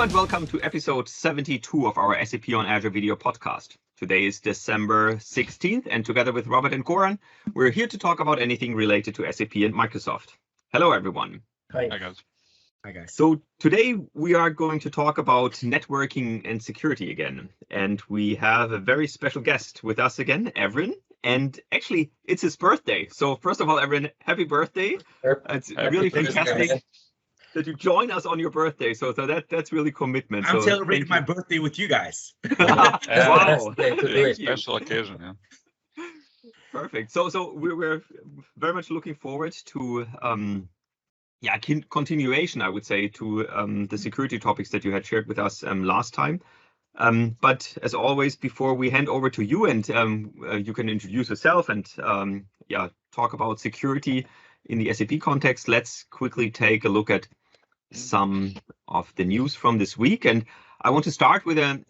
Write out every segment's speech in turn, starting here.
and welcome to episode 72 of our SAP on Azure Video Podcast. Today is December 16th, and together with Robert and Goran, we're here to talk about anything related to SAP and Microsoft. Hello, everyone. Hi. Hi, guys. Hi, guys. So today we are going to talk about networking and security again. And we have a very special guest with us again, Evren. And actually, it's his birthday. So first of all, Evren, happy birthday. It's really fantastic that you join us on your birthday. So that's really commitment. I'm celebrating my birthday with you guys. Wow. Special occasion, yeah. Perfect. So we're very much looking forward to continuation, I would say, to the security topics that you had shared with us last time. But as always, before we hand over to you and you can introduce yourself and talk about security in the SAP context, let's quickly take a look at some of the news from this week. And I want to start with a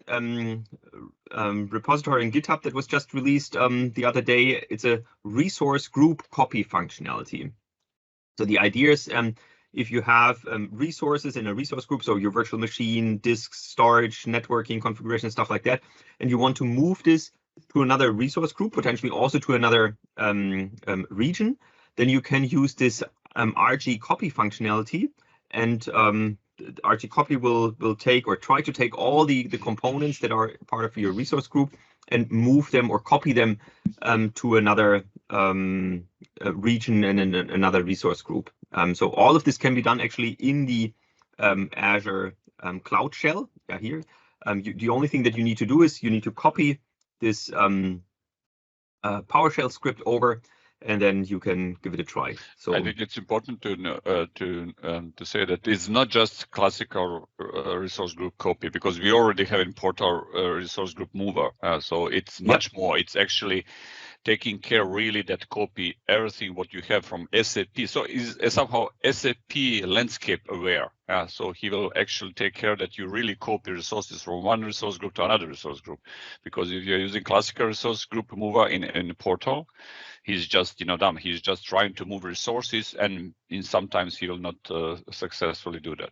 repository in GitHub that was just released the other day. It's a resource group copy functionality. So the idea is if you have resources in a resource group, so your virtual machine, disks, storage, networking, configuration, stuff like that, and you want to move this to another resource group, potentially also to another region, then you can use this RG copy functionality. And RG copy will take or try to take all the components that are part of your resource group and move them or copy them to another region and another resource group. So all of this can be done actually in the Azure Cloud Shell. Here, the only thing that you need to do is you need to copy this PowerShell script over, and then you can give it a try. So I think it's important to say that it's not just classical resource group copy, because we already have import our resource group mover. So it's much more. It's actually taking care really that copy everything what you have from SAP. So is somehow SAP landscape aware. So he will actually take care that you really copy resources from one resource group to another resource group. Because if you're using classical resource group mover in a portal, he's just dumb. He's just trying to move resources, and sometimes he will not successfully do that.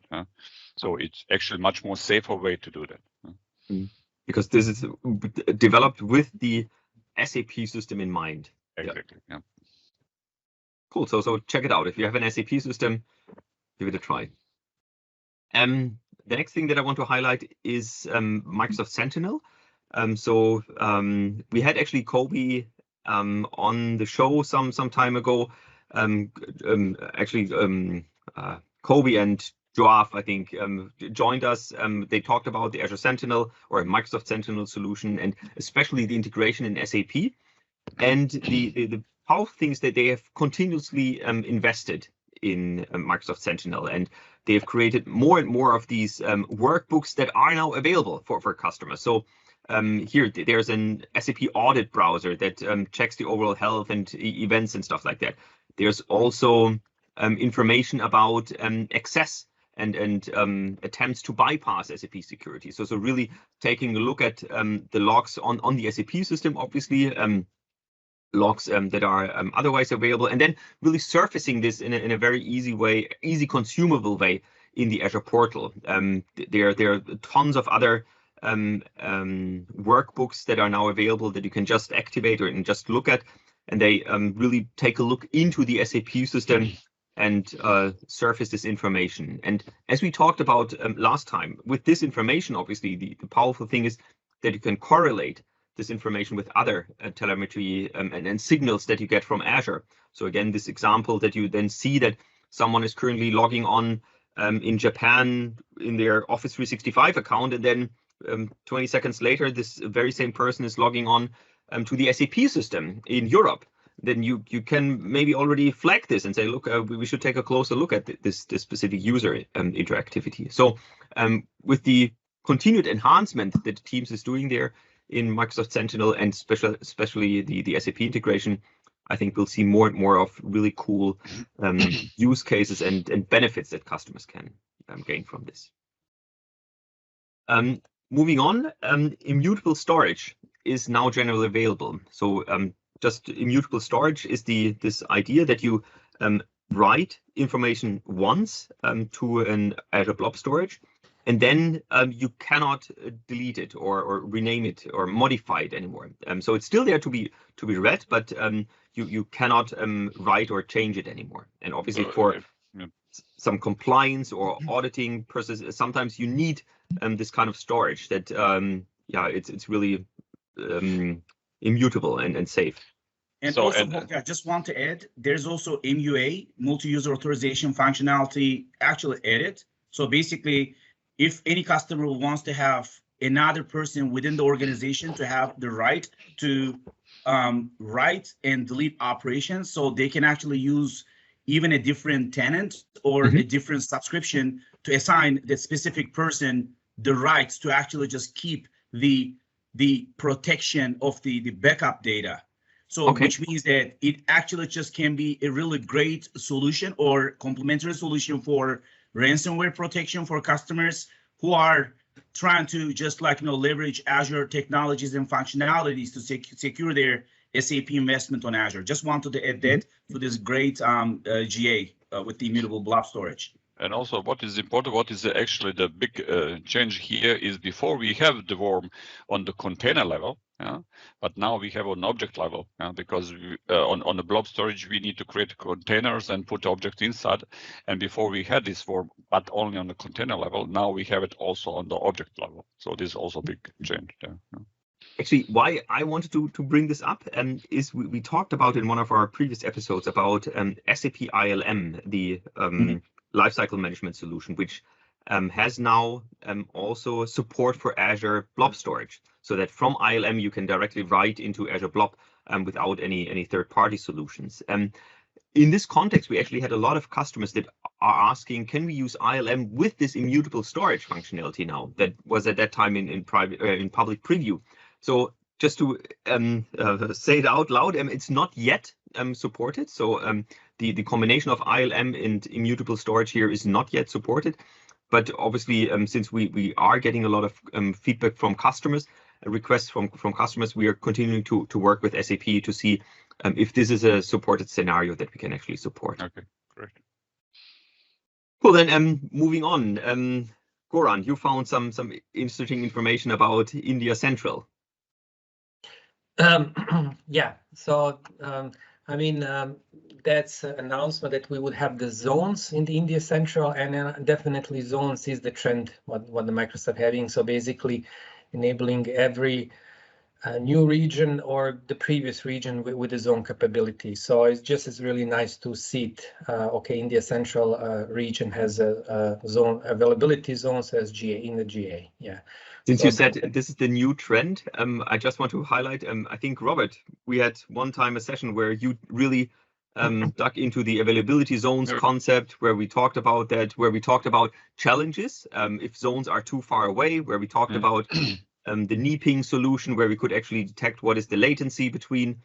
So it's actually much more safer way to do that. Because this is developed with the SAP system in mind. Exactly. Yeah. Cool. So check it out. If you have an SAP system, give it a try. The next thing that I want to highlight is Microsoft Sentinel. We had actually Kobe on the show some time ago. Kobe and Joaf, I think, joined us. They talked about the Azure Sentinel or Microsoft Sentinel solution, and especially the integration in SAP and the powerful things that they have continuously invested in Microsoft Sentinel. And they have created more and more of these workbooks that are now available for customers. So here, there's an SAP audit browser that checks the overall health and events and stuff like that. There's also information about access and attempts to bypass SAP security. So really taking a look at the logs on the SAP system, obviously, logs that are otherwise available, and then really surfacing this in a very easy consumable way in the Azure portal. There are tons of other workbooks that are now available that you can just activate and just look at, and they really take a look into the SAP system and surface this information. And as we talked about last time, with this information, obviously, the powerful thing is that you can correlate this information with other telemetry and signals that you get from Azure. So again, this example that you then see that someone is currently logging on in Japan in their Office 365 account, and then 20 seconds later, this very same person is logging on to the SAP system in Europe. Then you can maybe already flag this and say, look, we should take a closer look at this specific user interactivity. So with the continued enhancement that Teams is doing there in Microsoft Sentinel, and especially the SAP integration, I think we'll see more and more of really cool use cases and benefits that customers can gain from this. Moving on, Immutable Storage is now generally available. So just Immutable Storage is this idea that you write information once to an Azure Blob storage, and then you cannot delete it or rename it or modify it anymore. So it's still there to be read, but you cannot write or change it anymore. And obviously for some compliance or auditing processes, sometimes you need this kind of storage that it's really immutable and safe. And so, also, I just want to add, there's also MUA, multi-user authorization functionality actually added. So basically, if any customer wants to have another person within the organization to have the right to write and delete operations, so they can actually use even a different tenant or a different subscription to assign that specific person the rights to actually just keep the protection of the backup data. So which means that it actually just can be a really great solution or complementary solution for ransomware protection for customers who are trying to just leverage Azure technologies and functionalities to secure their SAP investment on Azure. Just wanted to add that to this great GA with the immutable blob storage. And also what is important, what is actually the big change here is before we have the worm on the container level, but now we have on object level, because on the blob storage, we need to create containers and put objects inside. And before we had this worm, but only on the container level, now we have it also on the object level. So this is also a big change there. Actually, why I wanted to bring this up is we talked about in one of our previous episodes about SAP ILM, the lifecycle management solution, which has now also support for Azure Blob storage, so that from ILM you can directly write into Azure Blob without any third-party solutions. In this context, we actually had a lot of customers that are asking, can we use ILM with this immutable storage functionality now that was at that time in public preview? So just to say it out loud, it's not yet supported. So the combination of ILM and immutable storage here is not yet supported. But obviously, since we are getting a lot of feedback from customers, requests from customers, we are continuing to work with SAP to see if this is a supported scenario that we can actually support. Okay, great. Well, then moving on, Goran, you found some interesting information about India Central. Yeah, so that's an announcement that we would have the zones in the India Central, and definitely zones is the trend what the Microsoft having. So basically enabling every new region or the previous region with the zone capability. So it's really nice to see it. India Central region has a zone availability zones as GA in the GA. Yeah. Since you said this is the new trend, I just want to highlight, I think, Robert, we had one time a session where you really dug into the availability zones concept, where we talked about that, where we talked about challenges, if zones are too far away, where we talked about the NEPing solution, where we could actually detect what is the latency between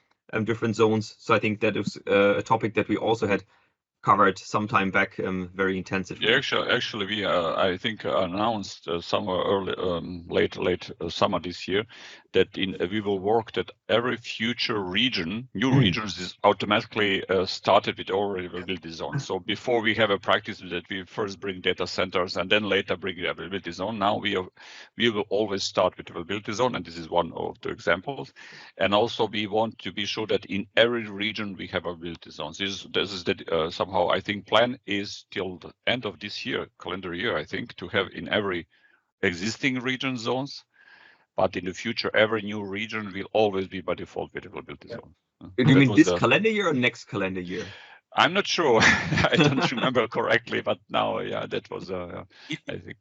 different zones. So I think that is a topic that we also had covered some time back very intensively. Yeah, actually, we I think announced somewhere early, late summer this year that we will work that every future region, new regions, is automatically started with already availability zones. So before we have a practice that we first bring data centers and then later bring the availability zone. Now we will always start with availability zone, and this is one of the examples. And also we want to be sure that in every region we have availability zones. This is that somehow I think plan is till the end of this year, calendar year, I think, to have in every existing region zones. But in the future, every new region will always be by default with availability zone. Do you mean this calendar year or next calendar year? I'm not sure. I don't remember correctly, but now, yeah, that was I think.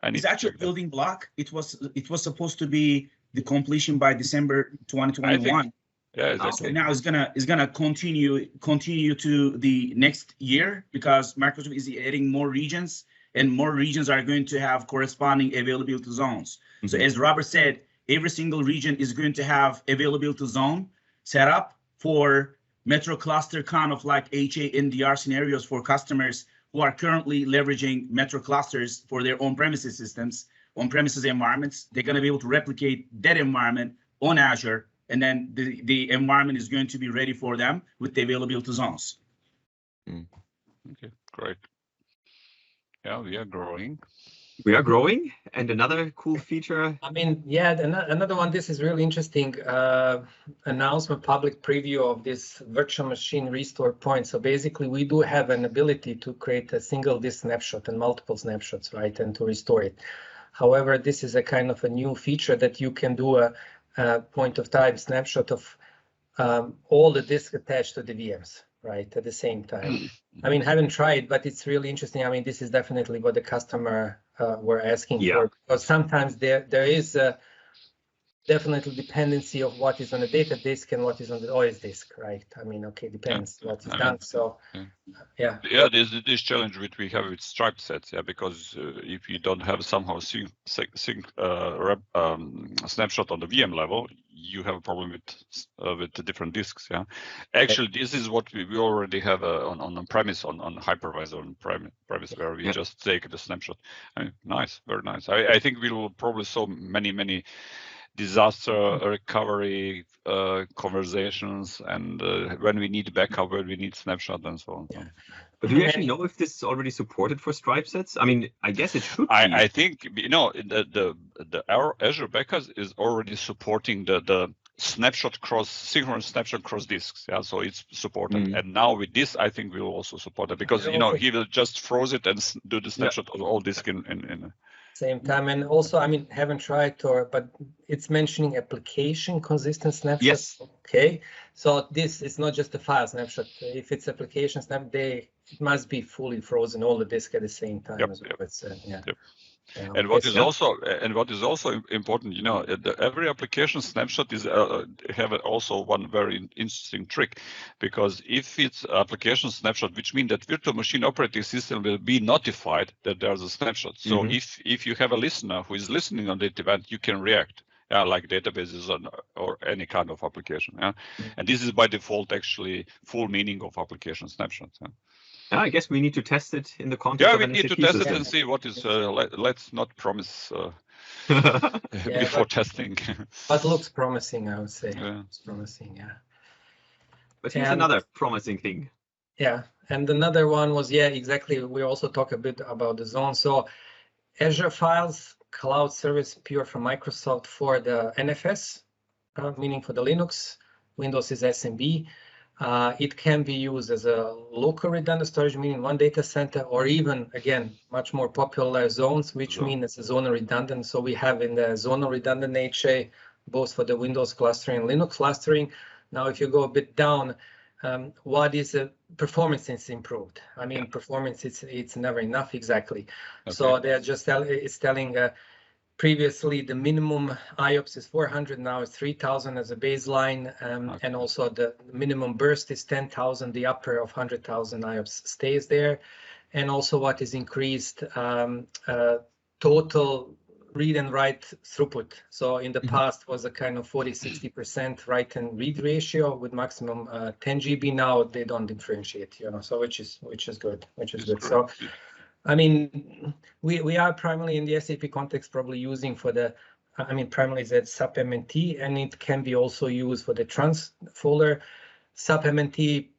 It's actually building block. It was supposed to be the completion by December 2021. Yeah, exactly. So now it's gonna continue to the next year because Microsoft is adding more regions, and more regions are going to have corresponding availability zones. So as Robert said, every single region is going to have availability zone set up for metro cluster kind of like HA NDR scenarios for customers who are currently leveraging metro clusters for their on-premises systems, on-premises environments. They're going to be able to replicate that environment on Azure, and then the environment is going to be ready for them with the availability zones. Okay, great. Yeah, we are growing. We are growing, and another cool feature. I mean, yeah, another one. This is really interesting. Announcement, public preview of this virtual machine restore point. So basically, we do have an ability to create a single disk snapshot and multiple snapshots, right, and to restore it. However, this is a kind of a new feature that you can do a point of time snapshot of all the disks attached to the VMs, right, at the same time. I mean, haven't tried, but it's really interesting. I mean, this is definitely what the customer were asking for, because sometimes there is a definitely dependency of what is on the data disk and what is on the OS disk, right? I mean, okay, depends what is done. So, yeah. Yeah, there's this challenge which we have with striped sets, because if you don't have somehow sync snapshot on the VM level, you have a problem with the different disks. Yeah, actually, this is what we already have on premise on hypervisor on premise where we just take the snapshot. I mean, nice, very nice. I think we will probably solve many disaster recovery conversations, and when we need backup, when we need snapshot, and so on. Yeah. But do you actually know if this is already supported for stripe sets? I mean, I guess it should be. I think the Azure backup is already supporting the snapshot synchronous snapshot cross disks. Yeah, so it's supported. And now with this, I think we'll also support it, because he will just froze it and do the snapshot of all disk in same time. And also, I mean, haven't tried but it's mentioning application consistent snapshot. Yes. Okay. So this is not just a file snapshot. If it's application snap, it must be fully frozen, all the disk at the same time. And what is also important, every application snapshot is have also one very interesting trick, because if it's application snapshot, which means that virtual machine operating system will be notified that there's a snapshot. So if you have a listener who is listening on that event, you can react. Like databases or any kind of application. And this is by default actually full meaning of application snapshots. I guess we need to test it in the context. Yeah, we need to test it and see what is. Let's not promise before testing. But looks promising, I would say. Yeah. It's promising, yeah. But here's another promising thing. Yeah, and another one was, exactly. We also talk a bit about the zone. So Azure Files Cloud Service pure from Microsoft for the NFS, meaning for the Linux. Windows is SMB. It can be used as a local redundant storage, meaning one data center, or even, again, much more popular zones, which mean it's a zonal redundant. So we have in the zonal redundant HA, both for the Windows clustering and Linux clustering. Now, if you go a bit down, what is the performance is improved? I mean, performance, it's never enough, exactly. Okay. So they're just telling previously the minimum IOPS is 400, now it's 3,000 as a baseline, and also the minimum burst is 10,000, the upper of 100,000 IOPS stays there. And also what is increased, total read and write throughput. So in the past was a kind of 40-60% write and read ratio with maximum 10 GB. Now they don't differentiate, so which is good, So I mean, we are primarily in the SAP context probably using for the, primarily that SAP MNT, and it can be also used for the trans folder. SAP MNT,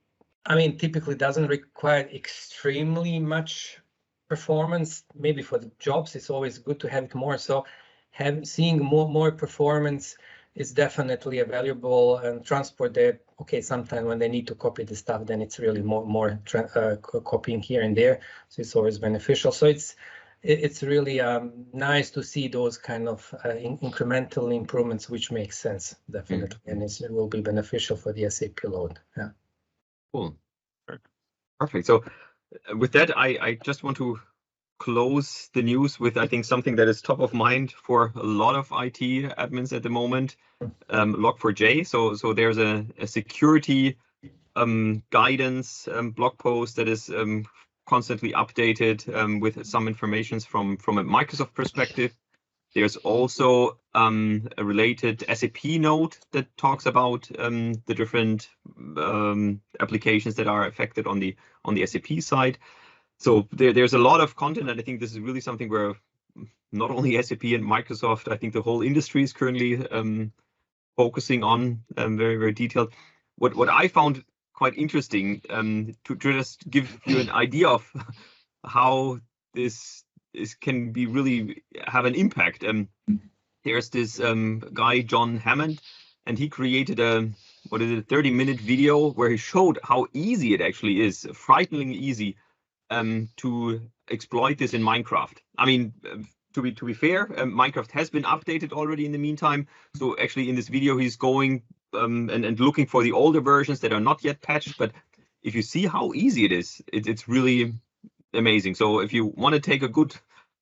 typically doesn't require extremely much performance. Maybe for the jobs, it's always good to have it more. So seeing more performance is definitely a valuable, and transport there. Okay, sometimes when they need to copy the stuff, then it's really more copying here and there. So it's always beneficial. So it's really nice to see those kind of incremental improvements, which makes sense, definitely. And it will be beneficial for the SAP load. Yeah. Cool. Perfect. So with that, I just want to close the news with, I think, something that is top of mind for a lot of IT admins at the moment, Log4j. So there's a security guidance blog post that is constantly updated with some information from a Microsoft perspective. There's also a related SAP note that talks about the different applications that are affected on the SAP side. So there's a lot of content, and I think this is really something where not only SAP and Microsoft, I think the whole industry is currently focusing on, very, very detailed. What I found quite interesting, to just give you an idea of how this can be really have an impact. There's this guy, John Hammond, and he created a 30-minute video where he showed how easy it actually is, frighteningly easy, to exploit this in Minecraft. I mean, to be fair, Minecraft has been updated already in the meantime. So actually in this video, he's going and looking for the older versions that are not yet patched. But if you see how easy it is, it's really amazing. So if you want to take a good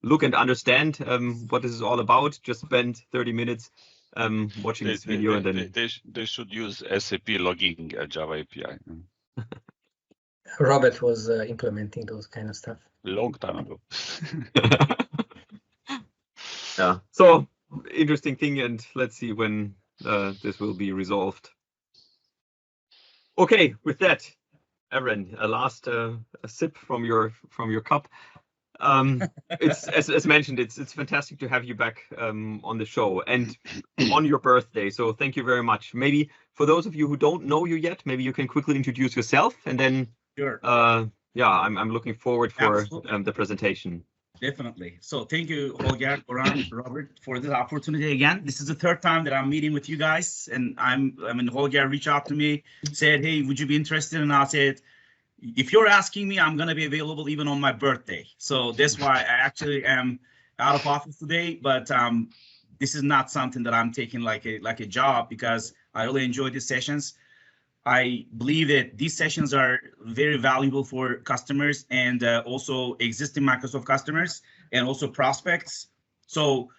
look and understand what this is all about, just spend 30 minutes watching this video. And then they should use SAP logging Java API. Robert was implementing those kind of stuff. Long time ago. Yeah, so interesting thing, and let's see when this will be resolved. Okay, with that, Evren, a last a sip from your cup. It's as mentioned, it's fantastic to have you back on the show and on your birthday. So thank you very much. Maybe for those of you who don't know you yet, maybe you can quickly introduce yourself, and then Sure. Yeah, I'm looking forward for the presentation. Definitely. So thank you, Holger, Robert, for this opportunity again. This is the third time that I'm meeting with you guys, and Holger reached out to me, said, "Hey, would you be interested?" And I said, "If you're asking me, I'm gonna be available even on my birthday." So that's why I actually am out of office today. But this is not something that I'm taking like a job, because I really enjoy these sessions. I believe that these sessions are very valuable for customers and also existing Microsoft customers and also prospects. So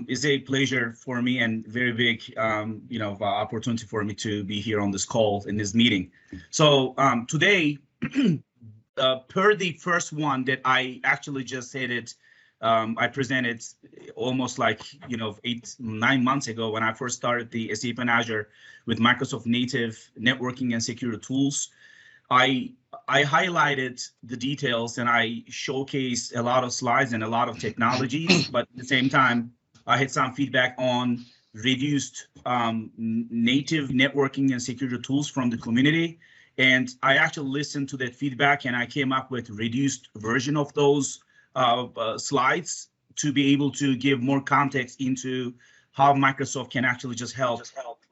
it's a pleasure for me and very big, opportunity for me to be here on this call in this meeting. So today, per the first one that I actually just said it, I presented almost like 8-9 months ago when I first started the SAP and Azure with Microsoft native networking and security tools. I highlighted the details and I showcased a lot of slides and a lot of technologies, but at the same time, I had some feedback on reduced native networking and security tools from the community. And I actually listened to that feedback and I came up with reduced version of those slides to be able to give more context into how Microsoft can actually just help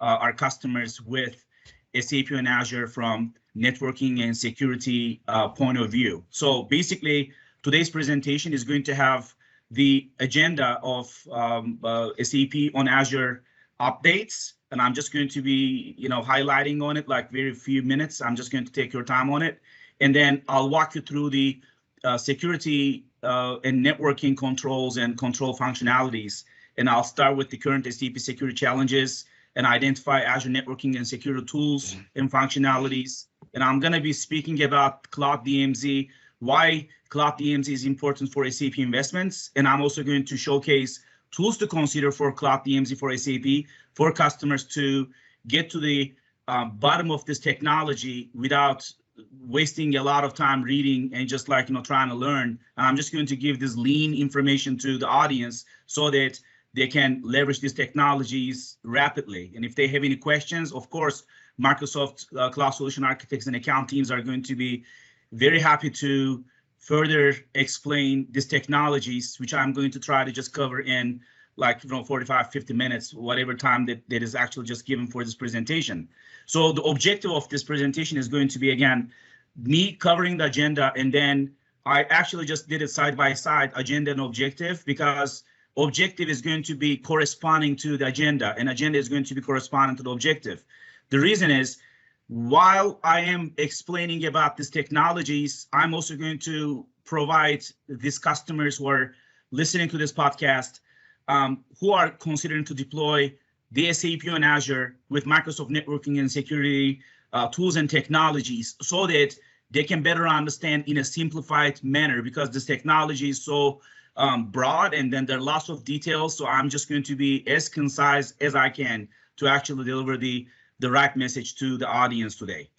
our customers with SAP and Azure from networking and security point of view. So basically, today's presentation is going to have the agenda of SAP on Azure updates, and I'm just going to be highlighting on it like very few minutes. I'm just going to take your time on it, and then I'll walk you through the security and networking controls and control functionalities. And I'll start with the current SAP security challenges and identify Azure networking and security tools and functionalities. And I'm going to be speaking about Cloud DMZ, why Cloud DMZ is important for SAP investments. And I'm also going to showcase tools to consider for Cloud DMZ for SAP for customers to get to the bottom of this technology without wasting a lot of time reading and just trying to learn. I'm just going to give this lean information to the audience so that they can leverage these technologies rapidly. And if they have any questions, of course, Microsoft Cloud Solution Architects and account teams are going to be very happy to further explain these technologies, which I'm going to try to just cover in 45, 50 minutes, whatever time that is actually just given for this presentation. So the objective of this presentation is going to be, again, me covering the agenda, and then I actually just did it side by side, agenda and objective, because objective is going to be corresponding to the agenda, and agenda is going to be corresponding to the objective. The reason is, while I am explaining about these technologies, I'm also going to provide these customers who are listening to this podcast, who are considering to deploy the SAP on Azure with Microsoft networking and security tools and technologies, so that they can better understand in a simplified manner, because this technology is so broad and then there are lots of details. So I'm just going to be as concise as I can to actually deliver the right message to the audience today.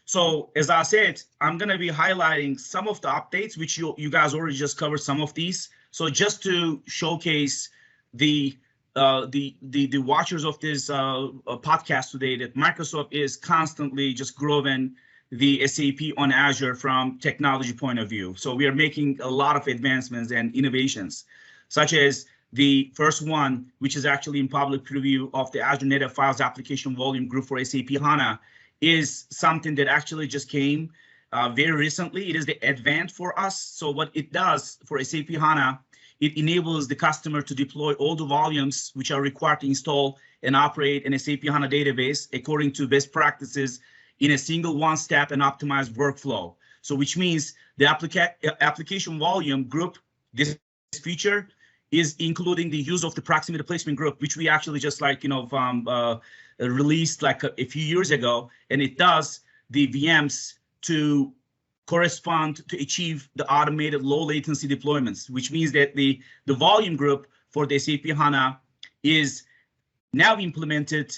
So as I said, I'm going to be highlighting some of the updates, which you guys already just covered some of these. So just to showcase the watchers of this podcast today, that Microsoft is constantly just growing the SAP on Azure from technology point of view. So we are making a lot of advancements and innovations, such as the first one, which is actually in public preview of the Azure Native Files Application Volume Group for SAP HANA, is something that actually just came very recently. It is the advanced for us. So what it does for SAP HANA, it enables the customer to deploy all the volumes which are required to install and operate an SAP HANA database according to best practices in a single one-step and optimized workflow. So which means the application volume group, this feature is including the use of the proximity placement group, which we actually just released like a few years ago, and it does the VMs to correspond to achieve the automated low latency deployments, which means that the volume group for the SAP HANA is now implemented,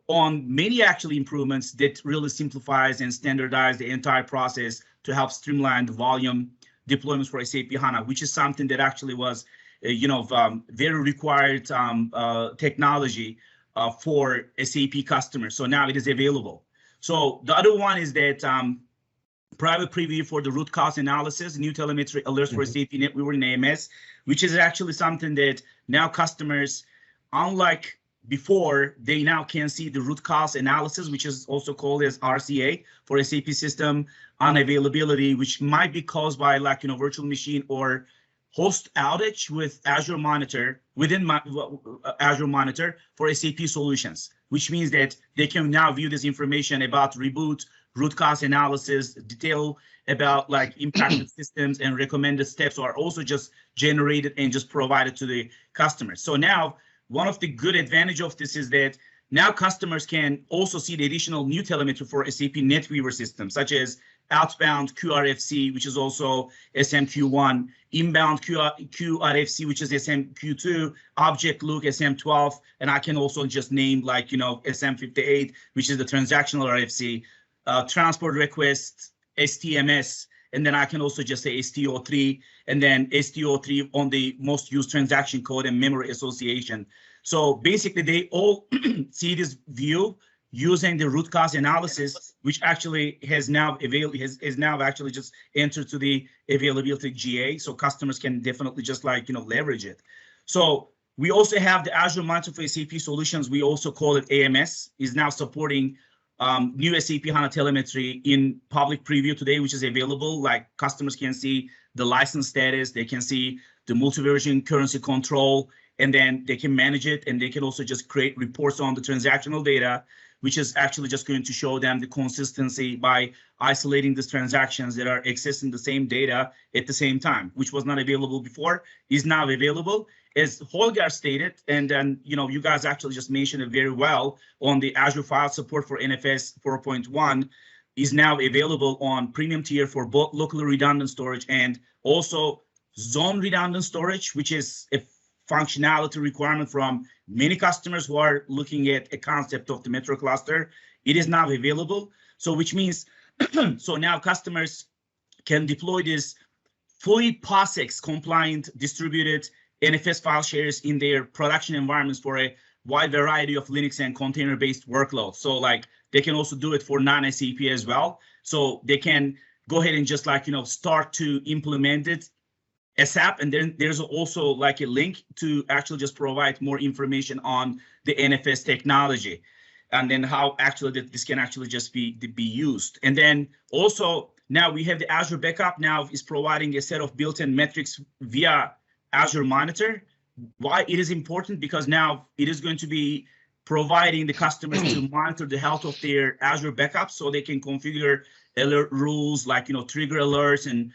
on many actually improvements that really simplifies and standardize the entire process to help streamline the volume deployments for SAP HANA, which is something that actually was, very required technology for SAP customers. So now it is available. So the other one is that private preview for the root cause analysis, new telemetry alerts for SAP Network and AMS, which is actually something that now customers, unlike before, they now can see the root cause analysis, which is also called as RCA for SAP system unavailability, which might be caused by virtual machine or host outage with Azure Monitor within Azure Monitor for SAP solutions, which means that they can now view this information about reboot, root cause analysis, detail about impacted systems and recommended steps are also just generated and just provided to the customers. So now one of the good advantage of this is that now customers can also see the additional new telemetry for SAP NetWeaver systems, such as outbound QRFC, which is also SMQ1, inbound QRFC, which is SMQ2, object look SM12, and I can also just name SM58, which is the transactional RFC, transport request, STMS, and then I can also just say STO3, and then STO3 on the most used transaction code and memory association. So basically they all see this view using the root cause analysis, which actually has now actually just entered to the availability GA. So customers can definitely just leverage it. So we also have the Azure Monitor for SAP solutions. We also call it AMS, is now supporting new SAP HANA telemetry in public preview today, which is available. Customers can see the license status, they can see the multi-version currency control, and then they can manage it, and they can also just create reports on the transactional data, which is actually just going to show them the consistency by isolating these transactions that are accessing the same data at the same time, which was not available before, is now available. As Holger stated, and then you guys actually just mentioned it very well on the Azure File support for NFS 4.1 is now available on premium tier for both locally redundant storage and also zone redundant storage, which is a functionality requirement from many customers who are looking at a concept of the metro cluster. It is now available. So which means, so now customers can deploy this fully POSIX compliant distributed NFS file shares in their production environments for a wide variety of Linux and container-based workloads. So they can also do it for non-SAP as well. So they can go ahead and just start to implement it ASAP. And then there's also a link to actually just provide more information on the NFS technology and then how actually this can actually just be used. And then also now we have the Azure Backup now is providing a set of built-in metrics via Azure Monitor. Why it is important? Because now it is going to be providing the customers to monitor the health of their Azure backup, so they can configure alert rules trigger alerts, and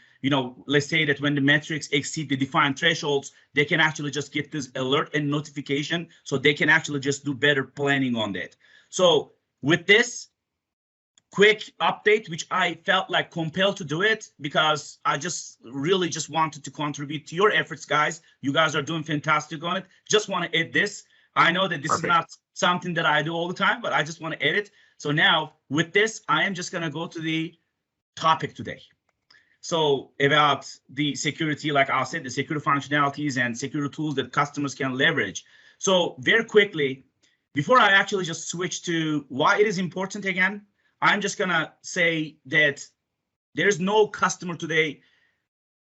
let's say that when the metrics exceed the defined thresholds, they can actually just get this alert and notification, so they can actually just do better planning on that. So with this quick update, which I felt compelled to do it because I just really just wanted to contribute to your efforts, guys. You guys are doing fantastic on it. Just want to add this. I know that this is not something that I do all the time, but I just want to add it. So now with this, I am just going to go to the topic today. So about the security, like I said, the security functionalities and security tools that customers can leverage. So very quickly, before I actually just switch to why it is important again, I'm just gonna say that there's no customer today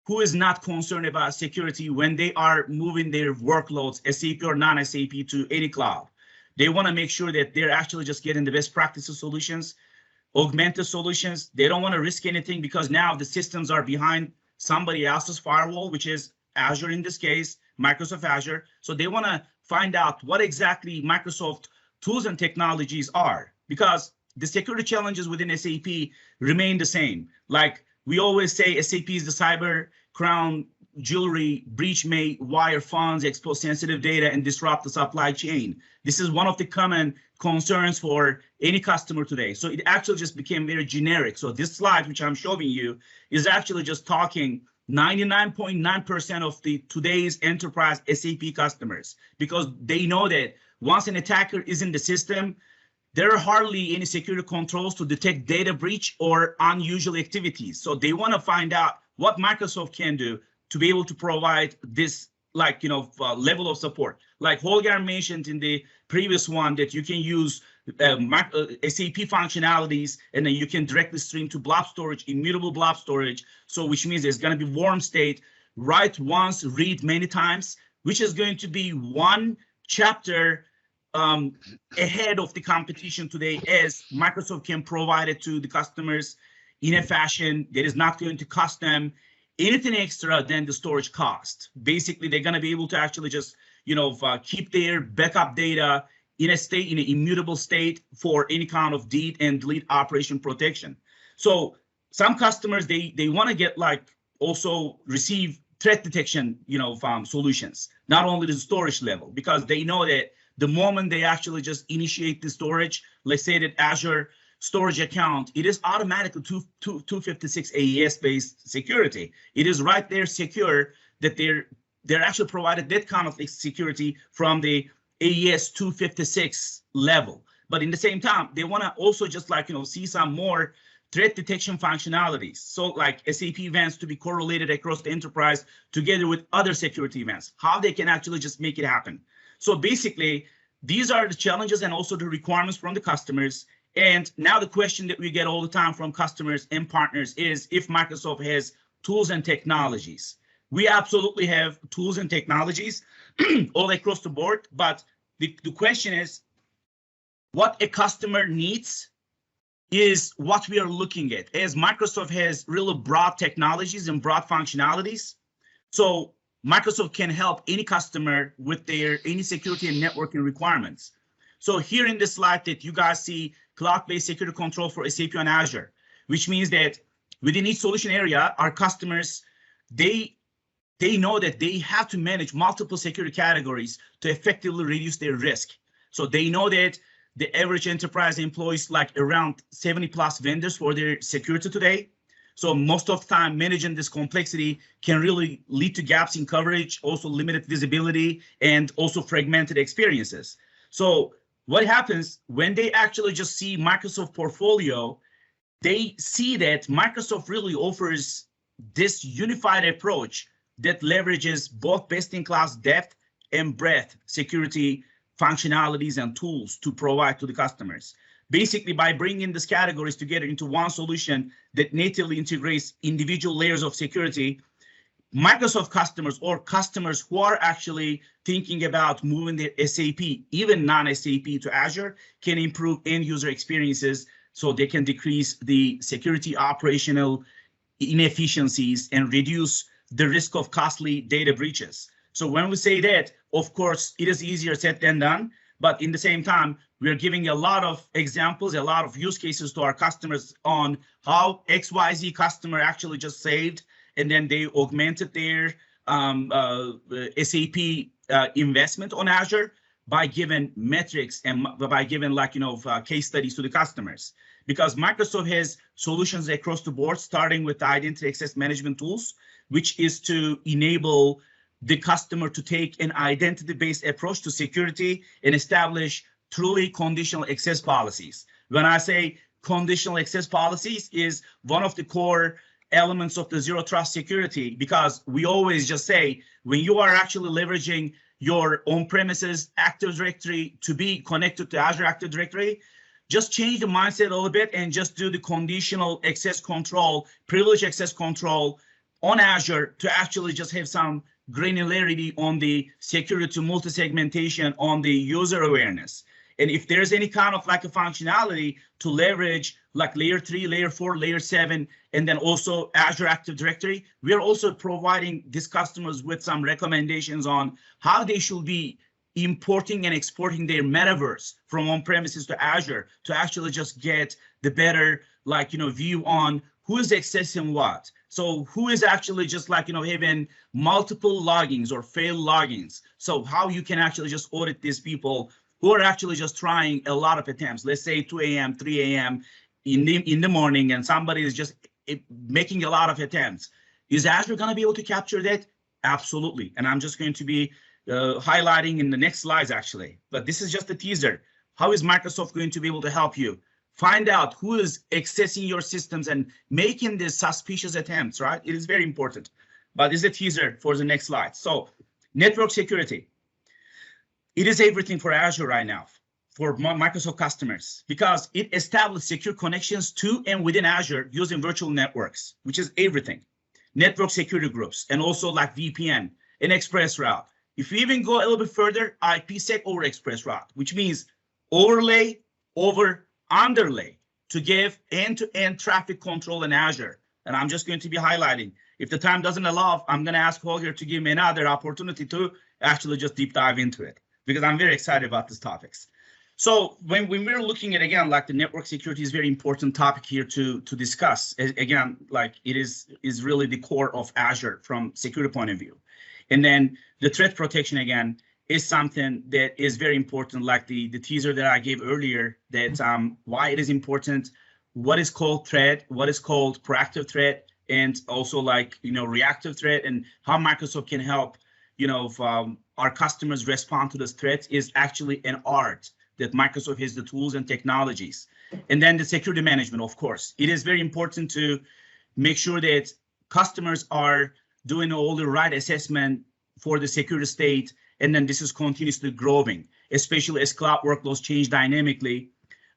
who is not concerned about security when they are moving their workloads, SAP or non-SAP, to any cloud. They want to make sure that they're actually just getting the best practices solutions, augmented solutions. They don't want to risk anything because now the systems are behind somebody else's firewall, which is Azure in this case, Microsoft Azure. So they want to find out what exactly Microsoft tools and technologies are, because the security challenges within SAP remain the same. Like we always say, SAP is the cyber crown jewelry. Breach may wire funds, expose sensitive data, and disrupt the supply chain. This is one of the common concerns for any customer today. So it actually just became very generic. So this slide, which I'm showing you, is actually just talking 99.9% of the today's enterprise SAP customers, because they know that once an attacker is in the system, there are hardly any security controls to detect data breach or unusual activities. So they want to find out what Microsoft can do to be able to provide this, like, level of support. Like Holger mentioned in the previous one, that you can use SAP functionalities, and then you can directly stream to Blob storage, immutable Blob storage. So which means there's going to be warm state, write once, read many times, which is going to be one chapter ahead of the competition today, as Microsoft can provide it to the customers in a fashion that is not going to cost them anything extra than the storage cost. Basically, they're going to be able to actually just, keep their backup data in an immutable state for any kind of delete and delete operation protection. So some customers, they want to get also receive threat detection, solutions, not only the storage level, because they know that the moment they actually just initiate the storage, let's say that Azure storage account, it is automatically 256 AES based security. It is right there secure that they're actually provided that kind of security from the AES 256 level. But in the same time, they want to also just see some more threat detection functionalities. So like SAP events to be correlated across the enterprise together with other security events, how they can actually just make it happen. So basically, these are the challenges and also the requirements from the customers. And now the question that we get all the time from customers and partners is if Microsoft has tools and technologies. We absolutely have tools and technologies all across the board, but the question is what a customer needs is what we are looking at, as Microsoft has really broad technologies and broad functionalities. So Microsoft can help any customer with any security and networking requirements. So here in this slide that you guys see, cloud-based security control for SAP on Azure, which means that within each solution area, our customers, they know that they have to manage multiple security categories to effectively reduce their risk. So they know that the average enterprise employs around 70 plus vendors for their security today. So most of the time, managing this complexity can really lead to gaps in coverage, also limited visibility, and also fragmented experiences. So what happens when they actually just see Microsoft portfolio, they see that Microsoft really offers this unified approach that leverages both best-in-class depth and breadth security functionalities and tools to provide to the customers. Basically, by bringing these categories together into one solution that natively integrates individual layers of security, Microsoft customers or customers who are actually thinking about moving their SAP, even non-SAP, to Azure, can improve end user experiences so they can decrease the security operational inefficiencies and reduce the risk of costly data breaches. So when we say that, of course, it is easier said than done, but in the same time, we are giving a lot of examples, a lot of use cases to our customers on how XYZ customer actually just saved, and then they augmented their SAP investment on Azure by giving metrics and by giving case studies to the customers. Because Microsoft has solutions across the board, starting with the identity access management tools, which is to enable the customer to take an identity-based approach to security and establish truly conditional access policies. When I say conditional access policies is one of the core elements of the zero trust security, because we always just say when you are actually leveraging your on-premises Active Directory to be connected to Azure Active Directory, just change the mindset a little bit and just do the conditional access control, privilege access control on Azure to actually just have some granularity on the security multi-segmentation on the user awareness. And if there's any kind of like a functionality to leverage like layer 3, layer 4, layer 7, and then also Azure Active Directory, we are also providing these customers with some recommendations on how they should be importing and exporting their metaverse from on-premises to Azure to actually just get the better like, view on who is accessing what. So who is actually just like, having multiple logins or failed logins. So how you can actually just audit these people who are actually just trying a lot of attempts. Let's say 2 a.m., 3 a.m. in the morning, and somebody is just making a lot of attempts. Is Azure going to be able to capture that? Absolutely. And I'm just going to be highlighting in the next slides, actually. But this is just a teaser. How is Microsoft going to be able to help you find out who is accessing your systems and making these suspicious attempts, right? It is very important. But this is a teaser for the next slide. So network security. It is everything for Azure right now, for Microsoft customers, because it establishes secure connections to and within Azure using virtual networks, which is everything. Network security groups, and also like VPN and express route. If we even go a little bit further, IPsec over express route, which means overlay over underlay to give end-to-end traffic control in Azure. And I'm just going to be highlighting. If the time doesn't allow, I'm going to ask Holger to give me another opportunity to actually just deep dive into it, because I'm very excited about these topics. So when we're looking at, again, like the network security is a very important topic here to discuss. Again, like it is really the core of Azure from security point of view. And then the threat protection, again, is something that is very important, like the teaser that I gave earlier, that why it is important, what is called threat, what is called proactive threat, and also like, reactive threat, and how Microsoft can help, our customers respond to those threats is actually an art that Microsoft has the tools and technologies. And then the security management, of course. It is very important to make sure that customers are doing all the right assessment for the security state, and then this is continuously growing, especially as cloud workloads change dynamically.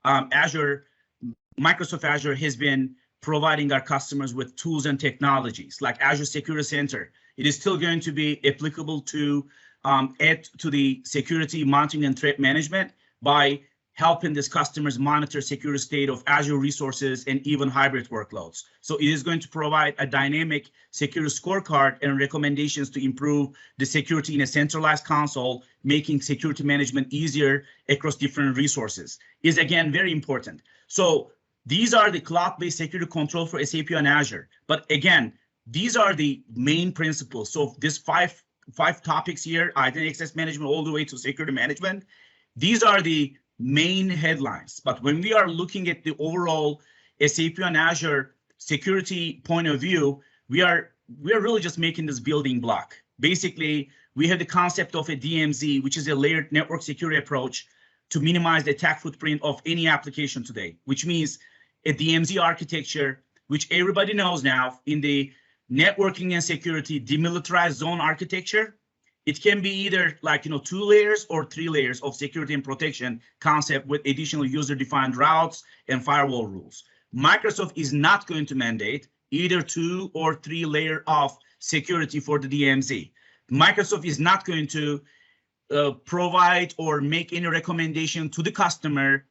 Microsoft Azure has been providing our customers with tools and technologies like Azure Security Center. It is still going to be applicable to add to the security monitoring and threat management by helping these customers monitor security state of Azure resources and even hybrid workloads. So it is going to provide a dynamic security scorecard and recommendations to improve the security in a centralized console, making security management easier across different resources. Is again very important. So these are the cloud-based security control for SAP on Azure. But again, these are the main principles. So this five topics here, identity access management all the way to security management, these are the main headlines. But when we are looking at the overall SAP on Azure security point of view, we are really just making this building block. Basically, we have the concept of a DMZ, which is a layered network security approach to minimize the attack footprint of any application today, which means a DMZ architecture, which everybody knows now in the networking and security demilitarized zone architecture. It can be either like, 2 layers or 3 layers of security and protection concept with additional user-defined routes and firewall rules. Microsoft is not going to mandate either 2 or 3 layer of security for the DMZ. Microsoft is not going to provide or make any recommendation to the customer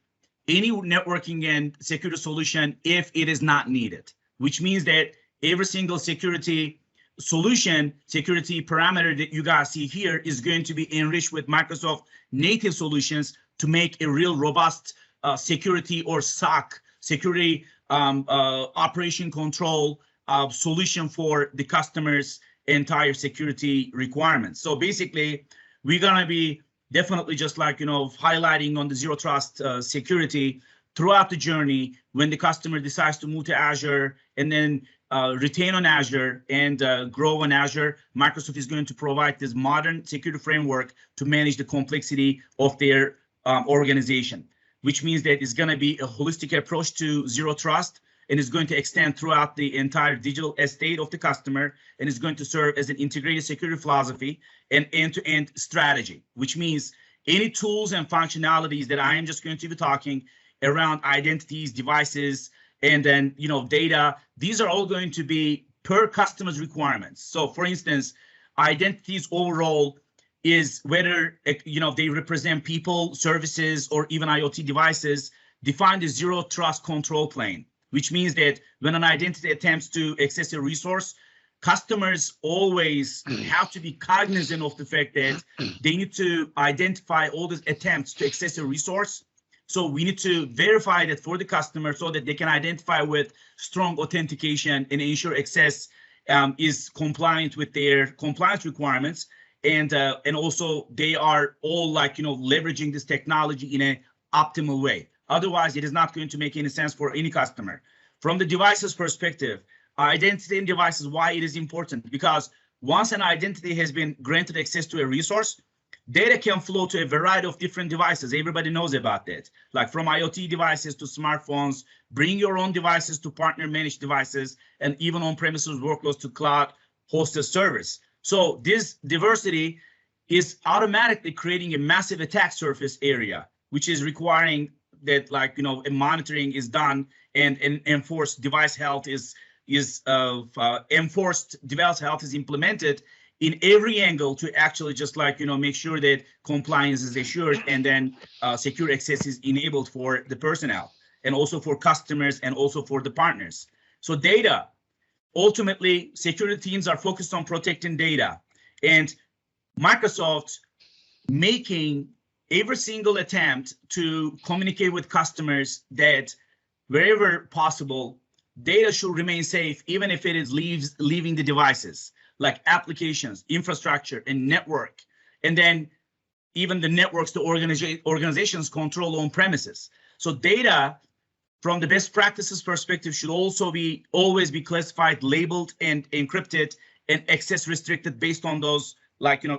any networking and security solution if it is not needed, which means that every single security solution, security parameter that you guys see here is going to be enriched with Microsoft native solutions to make a real robust security or SOC, security operation control solution for the customer's entire security requirements. So basically, we're gonna be definitely just like, highlighting on the zero trust security throughout the journey when the customer decides to move to Azure and then retain on Azure and grow on Azure. Microsoft is going to provide this modern security framework to manage the complexity of their organization, which means that it's going to be a holistic approach to zero trust, and it's going to extend throughout the entire digital estate of the customer, and it's going to serve as an integrated security philosophy and end-to-end strategy, which means any tools and functionalities that I am just going to be talking, around identities, devices, and then, data. These are all going to be per customer's requirements. So for instance, identities overall is whether, they represent people, services, or even IoT devices, defined as zero trust control plane, which means that when an identity attempts to access a resource, customers always have to be cognizant of the fact that they need to identify all these attempts to access a resource. So we need to verify that for the customer so that they can identify with strong authentication and ensure access is compliant with their compliance requirements. And also they are all leveraging this technology in an optimal way. Otherwise, it is not going to make any sense for any customer. From the devices perspective, identity in devices, why it is important? Because once an identity has been granted access to a resource, data can flow to a variety of different devices. Everybody knows about that. Like from IoT devices to smartphones, bring your own devices to partner managed devices, and even on-premises workloads to cloud hosted service. So this diversity is automatically creating a massive attack surface area, which is requiring that a monitoring is done and enforced device health is enforced device health is implemented in every angle to actually just make sure that compliance is assured and then secure access is enabled for the personnel and also for customers and also for the partners. So data, ultimately, security teams are focused on protecting data, and Microsoft making every single attempt to communicate with customers that wherever possible, data should remain safe, even if it is leaving the devices, like applications, infrastructure, and network. And then even the networks the organizations control on premises. So data, from the best practices perspective, should also always be classified, labeled, and encrypted, and access restricted based on those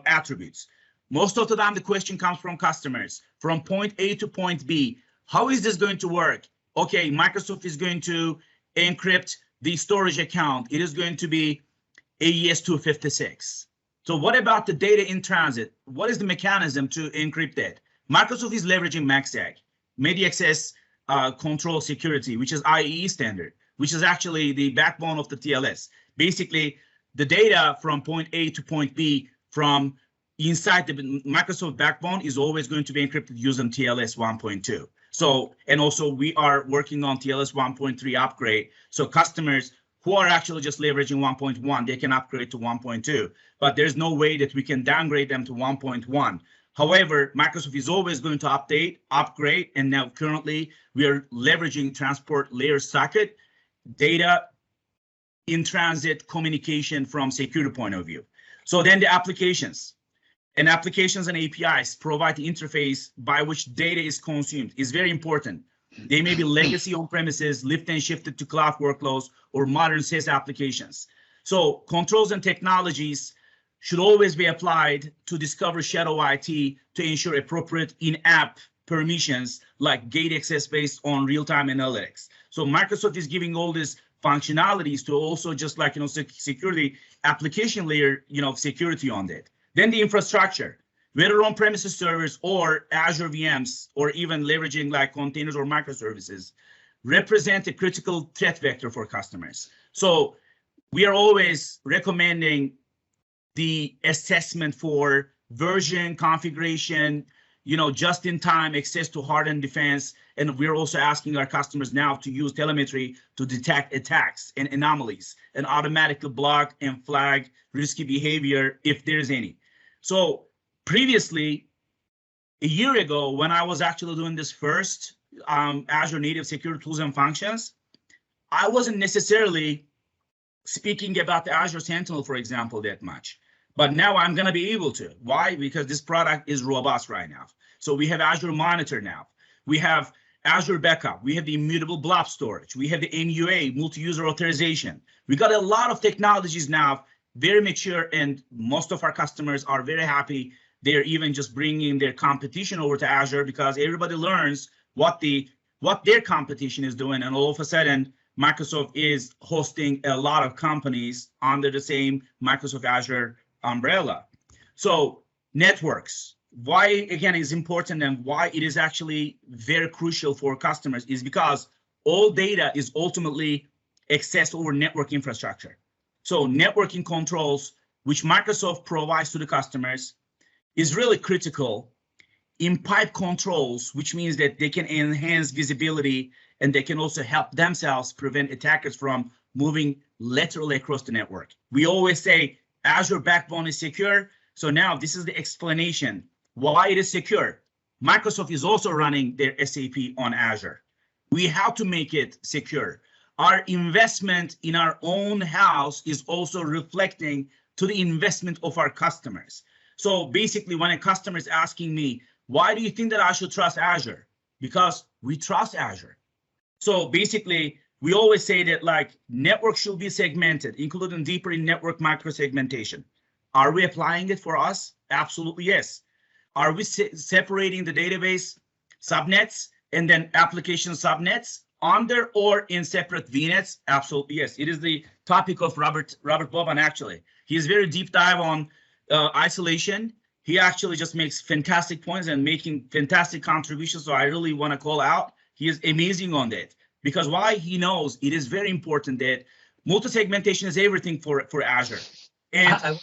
attributes. Most of the time, the question comes from customers. From point A to point B, how is this going to work? Okay, Microsoft is going to encrypt the storage account. It is going to be AES 256. So what about the data in transit? What is the mechanism to encrypt that? Microsoft is leveraging MACSEC, Media Access Control Security, which is IEE standard, which is actually the backbone of the TLS. Basically, the data from point A to point B from inside the Microsoft backbone is always going to be encrypted using TLS 1.2. So, and also we are working on TLS 1.3 upgrade. So customers who are actually just leveraging 1.1, they can upgrade to 1.2, but there's no way that we can downgrade them to 1.1. However, Microsoft is always going to upgrade, and now currently we are leveraging transport layer socket, data in transit communication from security point of view. So then the applications. And applications and APIs provide the interface by which data is consumed. Is very important. They may be legacy on-premises, lift and shifted to cloud workloads, or modern SaaS applications. So controls and technologies should always be applied to discover shadow IT to ensure appropriate in-app permissions like gate access based on real-time analytics. So Microsoft is giving all these functionalities to also just security application layer, security on that. Then the infrastructure, whether on-premises servers or Azure VMs, or even leveraging containers or microservices, represent a critical threat vector for customers. So we are always recommending the assessment for version configuration, just-in-time access to hardened defense. And we're also asking our customers now to use telemetry to detect attacks and anomalies and automatically block and flag risky behavior if there's any. So previously, a year ago, when I was actually doing this first Azure native security tools and functions, I wasn't necessarily speaking about the Azure Sentinel, for example, that much. But now I'm going to be able to. Why? Because this product is robust right now. So we have Azure Monitor now. We have Azure Backup. We have the Immutable Blob storage. We have the MUA, multi-user authorization. We got a lot of technologies now, very mature, and most of our customers are very happy. They're even just bringing their competition over to Azure because everybody learns what their competition is doing, and all of a sudden, Microsoft is hosting a lot of companies under the same Microsoft Azure umbrella. So networks, why again is important and why it is actually very crucial for customers is because all data is ultimately accessed over network infrastructure. So networking controls, which Microsoft provides to the customers, is really critical. In pipe controls, which means that they can enhance visibility and they can also help themselves prevent attackers from moving laterally across the network. We always say Azure backbone is secure. So now this is the explanation why it is secure. Microsoft is also running their SAP on Azure. We have to make it secure. Our investment in our own house is also reflecting to the investment of our customers. So basically, when a customer is asking me, why do you think that I should trust Azure? Because we trust Azure. So basically, we always say that like network should be segmented, including deeper in network microsegmentation. Are we applying it for us? Absolutely, yes. Are we separating the database subnets and then application subnets under or in separate VNets? Absolutely, yes. It is the topic of Robert Boban, actually. He is very deep dive on isolation. He actually just makes fantastic points and making fantastic contributions. So I really want to call out. He is amazing on that because why? He knows it is very important that multi-segmentation is everything for Azure. And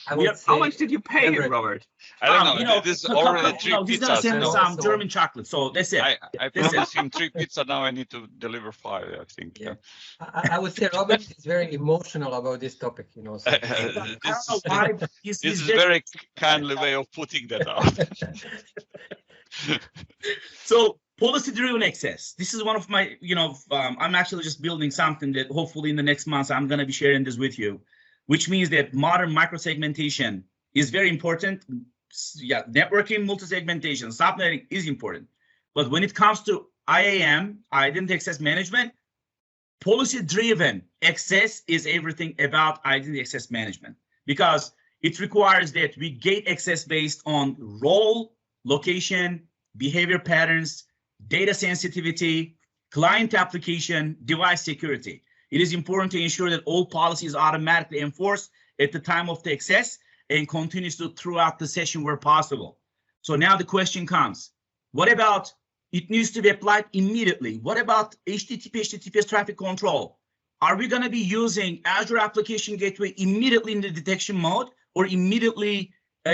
how much did you pay him, Robert? I don't know. This is already 3 pizzas. He's gonna send some German chocolate, so that's it. I promised him 3 pizzas. Now I need to deliver 5. I think. Yeah. I would say Robert is very emotional about this topic. You know. So. This is a very kindly way of putting that out. So policy-driven access. This is one of my, I'm actually just building something that hopefully in the next months I'm gonna be sharing this with you. Which means that modern microsegmentation is very important. Yeah, networking, multi-segmentation, subnetting is important. But when it comes to IAM, identity access management, policy-driven access is everything about identity access management because it requires that we gate access based on role, location, behavior patterns, data sensitivity, client application, device security. It is important to ensure that all policies are automatically enforced at the time of the access and continues to throughout the session where possible. So now the question comes, what about it needs to be applied immediately? What about HTTPS traffic control? Are we going to be using Azure Application Gateway immediately in the detection mode or immediately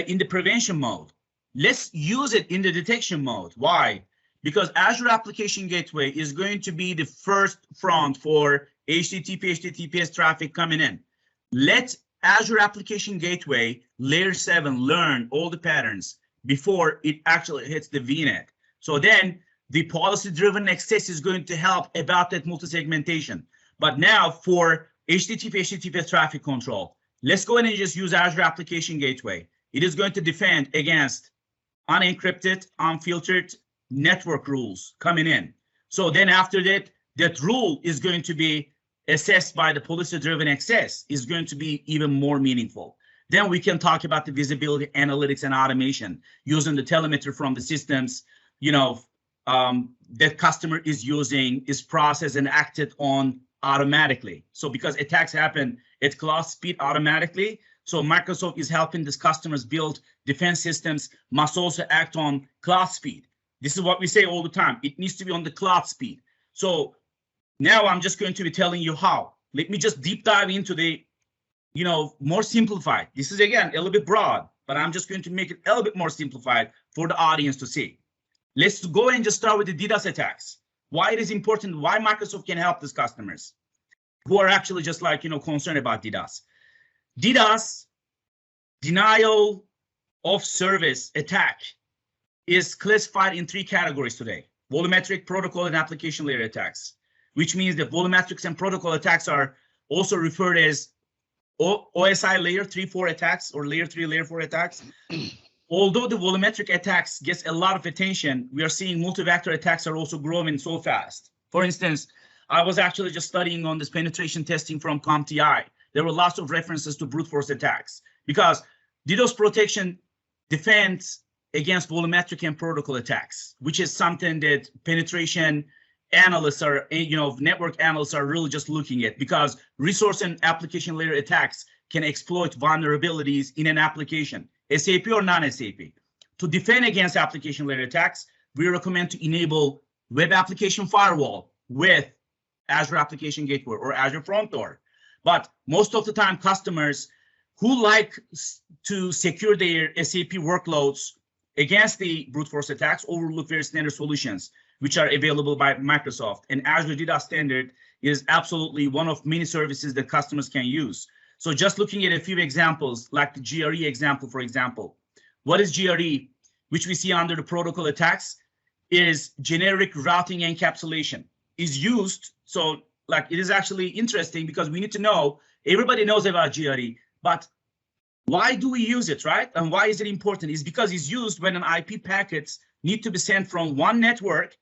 in the prevention mode? Let's use it in the detection mode. Why? Because Azure Application Gateway is going to be the first front for HTTPS traffic coming in. Let Azure Application Gateway layer 7 learn all the patterns before it actually hits the VNet. So then the policy-driven access is going to help about that multi-segmentation. But now for HTTPS traffic control, let's go ahead and just use Azure Application Gateway. It is going to defend against unencrypted, unfiltered network rules coming in. So then after that, that rule is going to be assessed by the policy-driven access is going to be even more meaningful. Then we can talk about the visibility, analytics, and automation using the telemetry from the systems, that customer is using, is processed and acted on automatically. So because attacks happen at clock speed automatically, so Microsoft is helping these customers build defense systems must also act on clock speed. This is what we say all the time. It needs to be on the clock speed. So now I'm just going to be telling you how. Let me just deep dive into the, more simplified. This is again a little bit broad, but I'm just going to make it a little bit more simplified for the audience to see. Let's go and just start with the DDoS attacks. Why it is important, why Microsoft can help these customers who are actually just like, concerned about DDoS. DDoS, denial of service attack, is classified in 3 categories today: volumetric, protocol, and application layer attacks, which means that volumetrics and protocol attacks are also referred as OSI layer 3-4 attacks or layer 3, layer 4 attacks. Although the volumetric attacks gets a lot of attention, we are seeing multi-vector attacks are also growing so fast. For instance, I was actually just studying on this penetration testing from CompTI. There were lots of references to brute force attacks because DDoS protection defends against volumetric and protocol attacks, which is something that penetration analysts are, network analysts are really just looking at because resource and application layer attacks can exploit vulnerabilities in an application, SAP or non-SAP. to defend against application layer attacks, we recommend to enable web application firewall with Azure Application Gateway or Azure Front Door. But most of the time, customers who like to secure their SAP workloads against the brute force attacks overlook very standard solutions, which are available by Microsoft. And Azure DDoS standard is absolutely one of many services that customers can use. So just looking at a few examples, like the GRE example, for example. What is GRE, which we see under the protocol attacks, is generic routing encapsulation. Is used, so like it is actually interesting because we need to know, everybody knows about GRE, but why do we use it, right? And why is it important? It's because it's used when an IP packets need to be sent from one network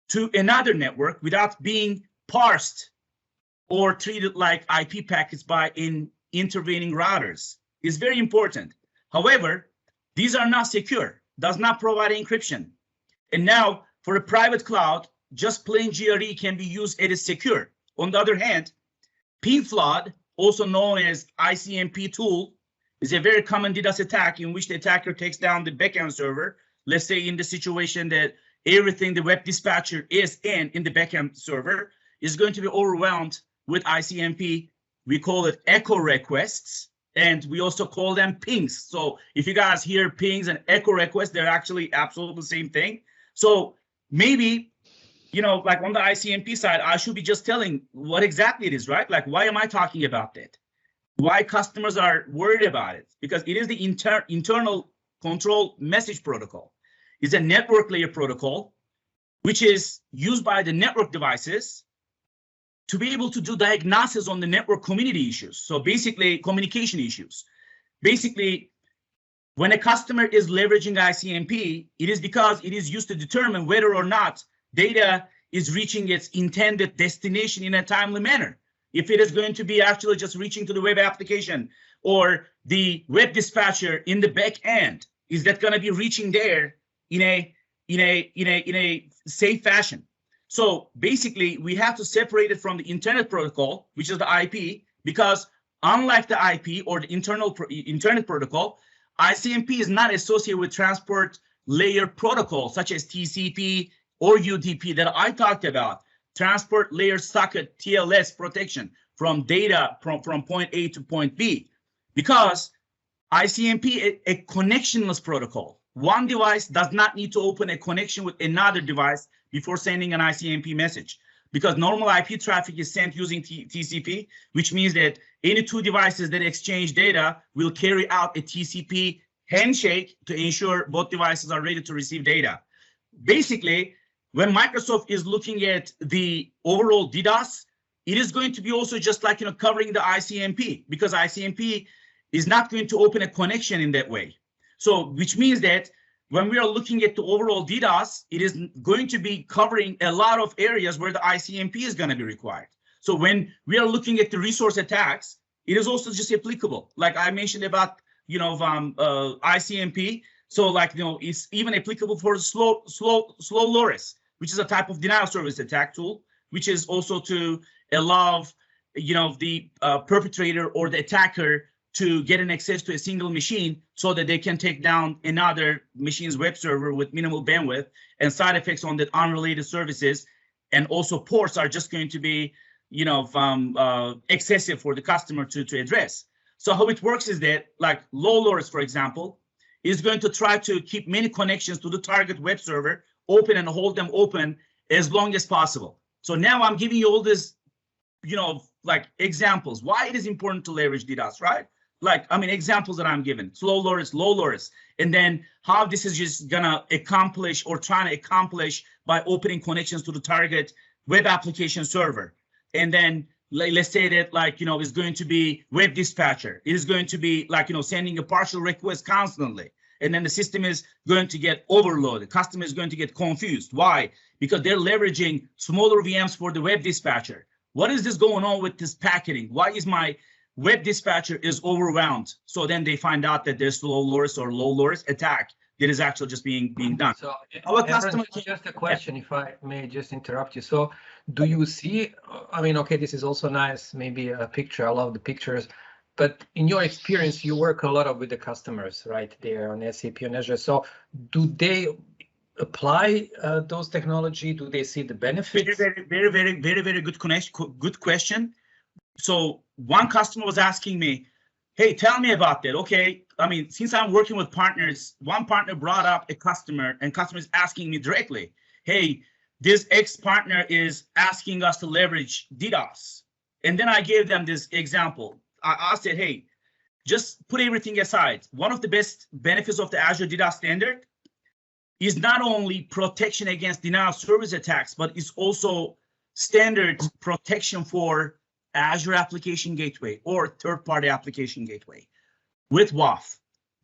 to another network without being parsed or treated like IP packets by intervening routers. It's very important. However, these are not secure, does not provide encryption. And now for a private cloud, just plain GRE can be used as secure. On the other hand, ping flood, also known as ICMP tool, is a very common DDoS attack in which the attacker takes down the backend server. Let's say in the situation that everything the web dispatcher is in the backend server is going to be overwhelmed with ICMP. We call it echo requests, and we also call them pings. So if you guys hear pings and echo requests, they're actually absolutely the same thing. So maybe, you know, like on the ICMP side, I should be just telling what exactly it is, right? Like, why am I talking about that? Why customers are worried about it? Because it is the internal control message protocol. It's a network layer protocol, which is used by the network devices to be able to do diagnosis on the network community issues. So basically communication issues. Basically, when a customer is leveraging ICMP, it is because it is used to determine whether or not data is reaching its intended destination in a timely manner. If it is going to be actually just reaching to the web application or the web dispatcher in the back end, is that going to be reaching there in a safe fashion? So basically, we have to separate it from the internet protocol, which is the IP, because unlike the IP or the internet protocol, ICMP is not associated with transport layer protocol such as TCP or UDP that I talked about. Transport layer socket TLS protection from data from point A to point B, because ICMP a connectionless protocol. One device does not need to open a connection with another device before sending an ICMP message, because normal IP traffic is sent using TCP, which means that any two devices that exchange data will carry out a TCP handshake to ensure both devices are ready to receive data. Basically, when Microsoft is looking at the overall DDoS, it is going to be also just like, covering the ICMP, because ICMP is not going to open a connection in that way. So, which means that when we are looking at the overall DDoS, it is going to be covering a lot of areas where the ICMP is going to be required. So when we are looking at the resource attacks, it is also just applicable. Like I mentioned about, ICMP. So like, it's even applicable for slow LoRa's, which is a type of denial of service attack tool, which is also to allow, the perpetrator or the attacker to get an access to a single machine so that they can take down another machine's web server with minimal bandwidth, and side effects on the unrelated services. And also ports are just going to be, excessive for the customer to address. So how it works is that, like low LoRa's, for example, is going to try to keep many connections to the target web server open and hold them open as long as possible. So now I'm giving you all this, like examples, why it is important to leverage DDoS, right? Like, examples that I'm given, slow LoRa's, low LoRa's, and then how this is just gonna accomplish or trying to accomplish by opening connections to the target web application server. And then let's say that is going to be web dispatcher. It is going to be like, sending a partial request constantly. And then the system is going to get overloaded. Customer is going to get confused. Why? Because they're leveraging smaller VMs for the web dispatcher. What is this going on with this packaging? Why is my web dispatcher is overwhelmed? So then they find out that there's low LoRa's or low LoRa's attack that is actually just being done. So Evren, just a question, if I may just interrupt you. So do you see, okay, this is also nice, maybe a picture, I love the pictures, But in your experience, you work a lot with the customers, right, there on SAP and Azure. So do they apply those technology? Do they see the benefits? Very good question. So one customer was asking me, hey, tell me about that. Okay, I mean, since I'm working with partners, one partner brought up a customer, and customer is asking me directly, hey, this X partner is asking us to leverage DDoS. And then I gave them this example. I said, hey, just put everything aside. One of the best benefits of the Azure DDoS standard is not only protection against denial of service attacks, but it's also standard protection for Azure Application Gateway or third-party application gateway with WAF,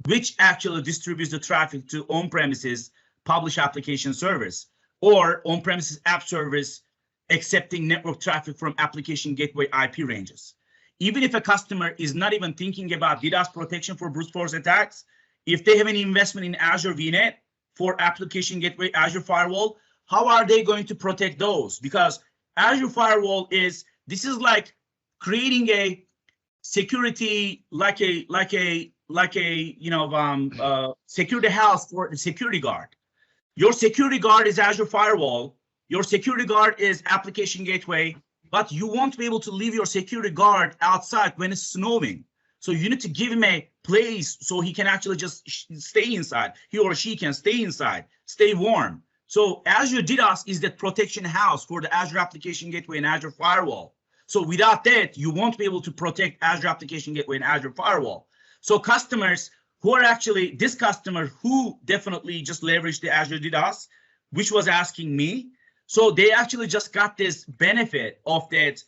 which actually distributes the traffic to on-premises publish application service or on-premises app service accepting network traffic from application gateway IP ranges. Even if a customer is not even thinking about DDoS protection for brute force attacks, if they have an investment in Azure VNet for application gateway, Azure Firewall, how are they going to protect those? Because Azure Firewall this is like creating a security, like a security house for the security guard. Your security guard is Azure Firewall. Your security guard is application gateway. But you won't be able to leave your security guard outside when it's snowing. So you need to give him a place so he can actually just stay inside. He or she can stay inside, stay warm. So Azure DDoS is the protection house for the Azure Application Gateway and Azure Firewall. So without that, you won't be able to protect Azure Application Gateway and Azure Firewall. So customers who are actually, this customer who definitely just leveraged the Azure DDoS, which was asking me, so they actually just got this benefit of that.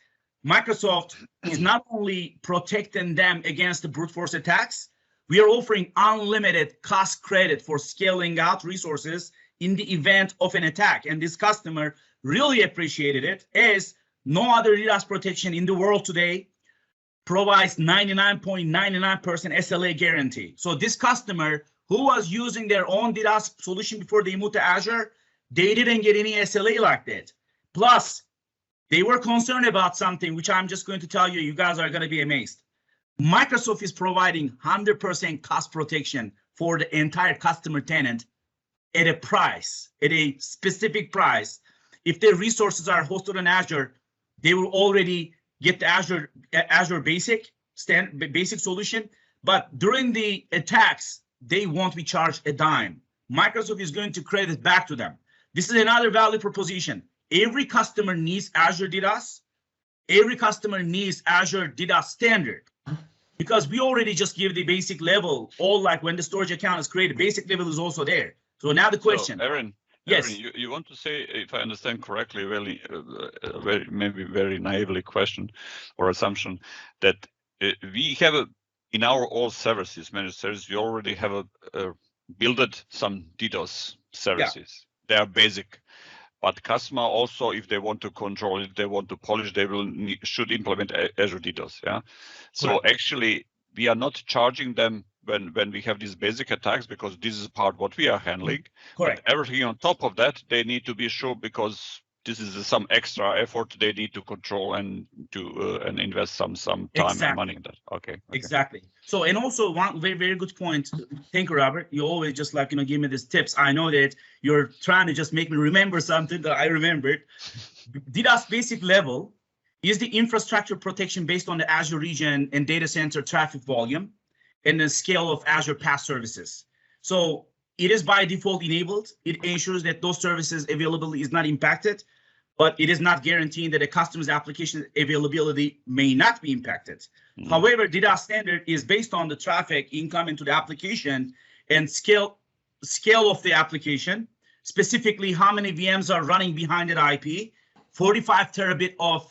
Microsoft is not only protecting them against the brute force attacks, we are offering unlimited cost credit for scaling out resources in the event of an attack. And this customer really appreciated it, as no other DDoS protection in the world today provides 99.99% SLA guarantee. So this customer who was using their own DDoS solution before they moved to Azure, they didn't get any SLA like that. Plus, they were concerned about something, which I'm just going to tell you, you guys are going to be amazed. Microsoft is providing 100% cost protection for the entire customer tenant at a price, at a specific price. If their resources are hosted on Azure, they will already get the Azure basic solution. But during the attacks, they won't be charged a dime. Microsoft is going to credit back to them. This is another value proposition. Every customer needs Azure DDoS. Every customer needs Azure DDoS standard, because we already just give the basic level, all like when the storage account is created, basic level is also there. So now the question. So, Evren, yes. Evren, you want to say, if I understand correctly, really, maybe very naively question or assumption that we have in our all services, managed services, we already have built some DDoS services. Yeah. They are basic, but customer also, if they want to control it, they want to polish, they should implement Azure DDoS. Yeah. So right. Actually, we are not charging them when we have these basic attacks, because this is part what we are handling. Correct. But everything on top of that, they need to be sure, because this is some extra effort they need to control and to and invest some time and money in that. Okay. Exactly. So, and also one very good point. Thank you, Robert. You always just give me these tips. I know that you're trying to just make me remember something that I remembered. DDoS basic level is the infrastructure protection based on the Azure region and data center traffic volume and the scale of Azure PaaS services. So it is by default enabled. It ensures that those services availability is not impacted, but it is not guaranteeing that a customer's application availability may not be impacted. Mm-hmm. However, DDoS standard is based on the traffic incoming to the application and scale of the application, specifically how many VMs are running behind that IP. 45 terabit of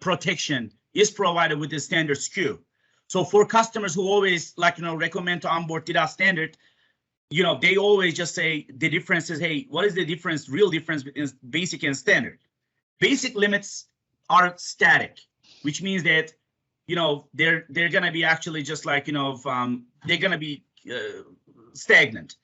protection is provided with the standard SKU. So for customers who always recommend to onboard DDoS standard, they always just say the difference is, hey, what is the difference, real difference between basic and standard? Basic limits are static, which means that, they're going to be actually just they're going to be stagnant.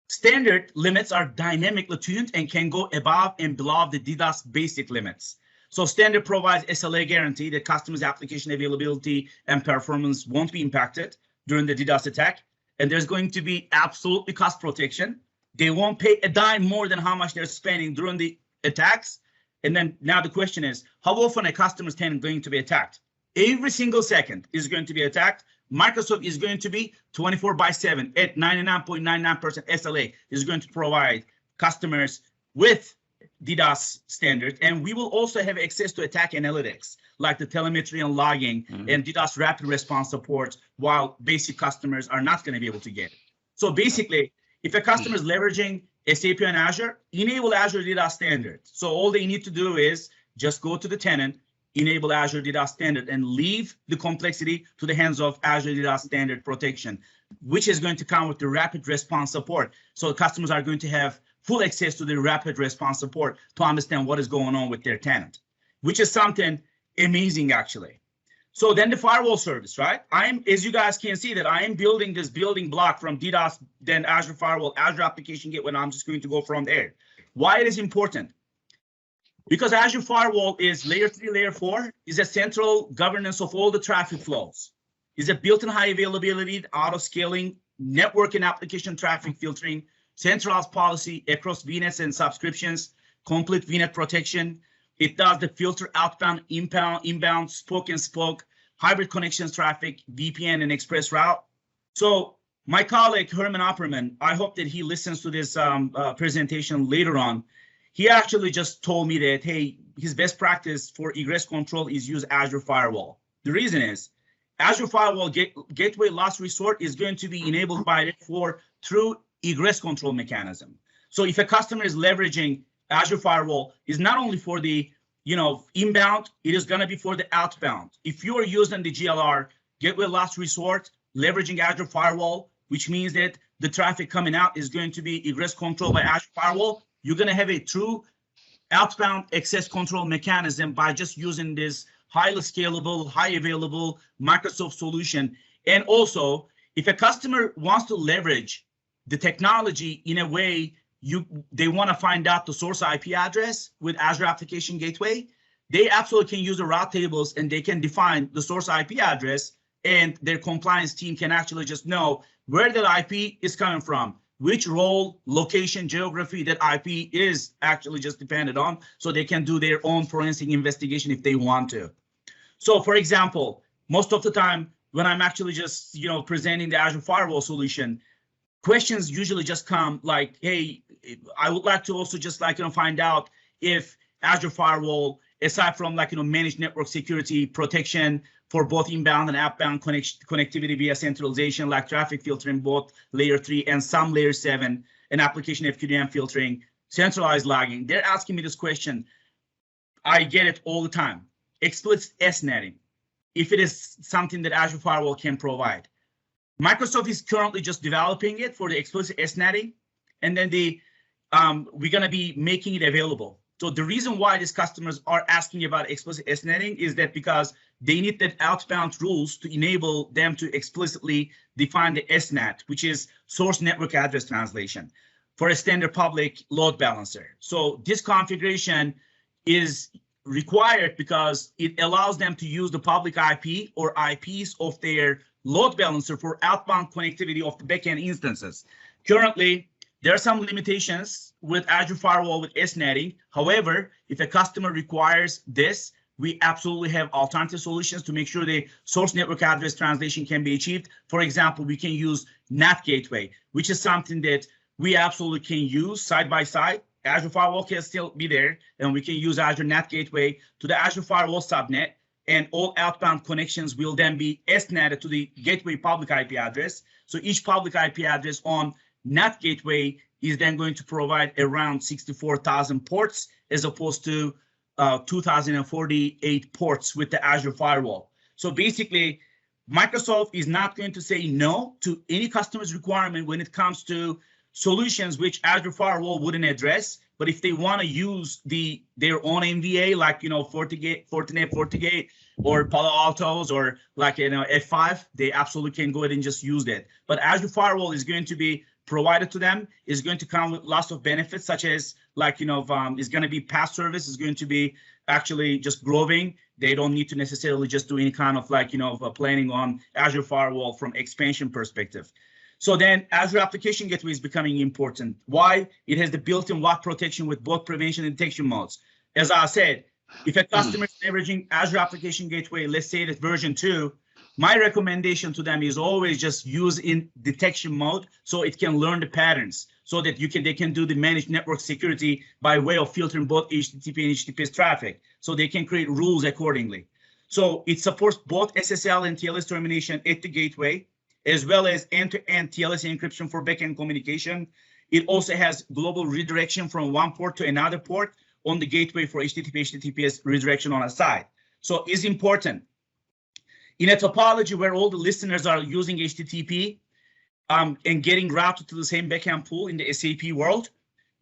Standard limits are dynamically tuned and can go above and below the DDoS basic limits. So standard provides SLA guarantee that customers' application availability and performance won't be impacted during the DDoS attack. And there's going to be absolutely cost protection. They won't pay a dime more than how much they're spending during the attacks. And then now the question is, how often a customer's tenant going to be attacked? Every single second is going to be attacked. Microsoft is going to be 24/7 at 99.99% SLA is going to provide customers with DDoS standard. And we will also have access to attack analytics, like the telemetry and logging and DDoS rapid response support, while basic customers are not going to be able to get it. So basically, if a customer is leveraging SAP and Azure, enable Azure DDoS standard. So all they need to do is just go to the tenant, enable Azure DDoS standard, and leave the complexity to the hands of Azure DDoS standard protection, which is going to come with the rapid response support. So customers are going to have full access to the rapid response support to understand what is going on with their tenant, which is something amazing, actually. So then the firewall service, right? As you guys can see, that I am building this building block from DDoS, then Azure Firewall, Azure Application Gateway, and I'm just going to go from there. Why it is important? Because Azure Firewall is layer 3, layer 4, is a central governance of all the traffic flows. Is a built-in high availability, auto-scaling, network and application traffic filtering, centralized policy across VNets and subscriptions, complete VNet protection. It does the filter outbound, inbound, spoke and spoke, hybrid connections traffic, VPN and express route. So my colleague, Herman Opperman, I hope that he listens to this presentation later on. He actually just told me that, hey, his best practice for egress control is use Azure Firewall. The reason is Azure Firewall Gateway Last Resort is going to be enabled by it for through egress control mechanism. So if a customer is leveraging Azure Firewall, is not only for the inbound, it is going to be for the outbound. If you are using the GLR Gateway Last Resort, leveraging Azure Firewall, which means that the traffic coming out is going to be egress control by Azure Firewall, you're going to have a true outbound access control mechanism by just using this highly scalable, high available Microsoft solution. And also, if a customer wants to leverage the technology in a way they want to find out the source IP address with Azure Application Gateway, they absolutely can use the route tables and they can define the source IP address, and their compliance team can actually just know where that IP is coming from, which role, location, geography that IP is actually just dependent on, so they can do their own forensic investigation if they want to. So for example, most of the time when I'm actually just presenting the Azure Firewall solution, questions usually just come like, hey, I would like to also just find out if Azure Firewall, aside from managed network security protection for both inbound and outbound connectivity via centralization, like traffic filtering, both layer 3 and some layer 7, and application FQDM filtering, centralized logging. They're asking me this question. I get it all the time. Explicit S-netting, if it is something that Azure Firewall can provide. Microsoft is currently just developing it for the explicit S-netting, and then we're going to be making it available. So the reason why these customers are asking about explicit S-netting is that because they need that outbound rules to enable them to explicitly define the S-net, which is source network address translation, for a standard public load balancer. So this configuration is required because it allows them to use the public IP or IPs of their load balancer for outbound connectivity of the backend instances. Currently, there are some limitations with Azure Firewall with S-netting. However, if a customer requires this, we absolutely have alternative solutions to make sure the source network address translation can be achieved. For example, we can use NAT gateway, which is something that we absolutely can use side by side. Azure Firewall can still be there, and we can use Azure NAT gateway to the Azure Firewall subnet, and all outbound connections will then be S-netted to the gateway public IP address. So each public IP address on NAT gateway is then going to provide around 64,000 ports as opposed to 2,048 ports with the Azure Firewall. So basically, Microsoft is not going to say no to any customer's requirement when it comes to solutions which Azure Firewall wouldn't address. But if they want to use their own MVA, like, you know, FortiGate, or Palo Alto's, or like, you know, F5, they absolutely can go ahead and just use that. But Azure Firewall is going to be provided to them, is going to come with lots of benefits, such as, like, you know, is going to be past service, is going to be actually just growing. They don't need to necessarily just do any kind of, like, you know, planning on Azure Firewall from expansion perspective. So then Azure Application Gateway is becoming important. Why? It has the built-in WAF protection with both prevention and detection modes. As I said, if a customer is leveraging Azure Application Gateway, let's say that version 2, my recommendation to them is always just use in detection mode so it can learn the patterns, so that they can do the managed network security by way of filtering both HTTP and HTTPS traffic, so they can create rules accordingly. So it supports both SSL and TLS termination at the gateway, as well as end-to-end TLS encryption for backend communication. It also has global redirection from one port to another port on the gateway for HTTP, HTTPS redirection on a side. So it's important. In a topology where all the listeners are using HTTP and getting routed to the same backend pool in the SAP world,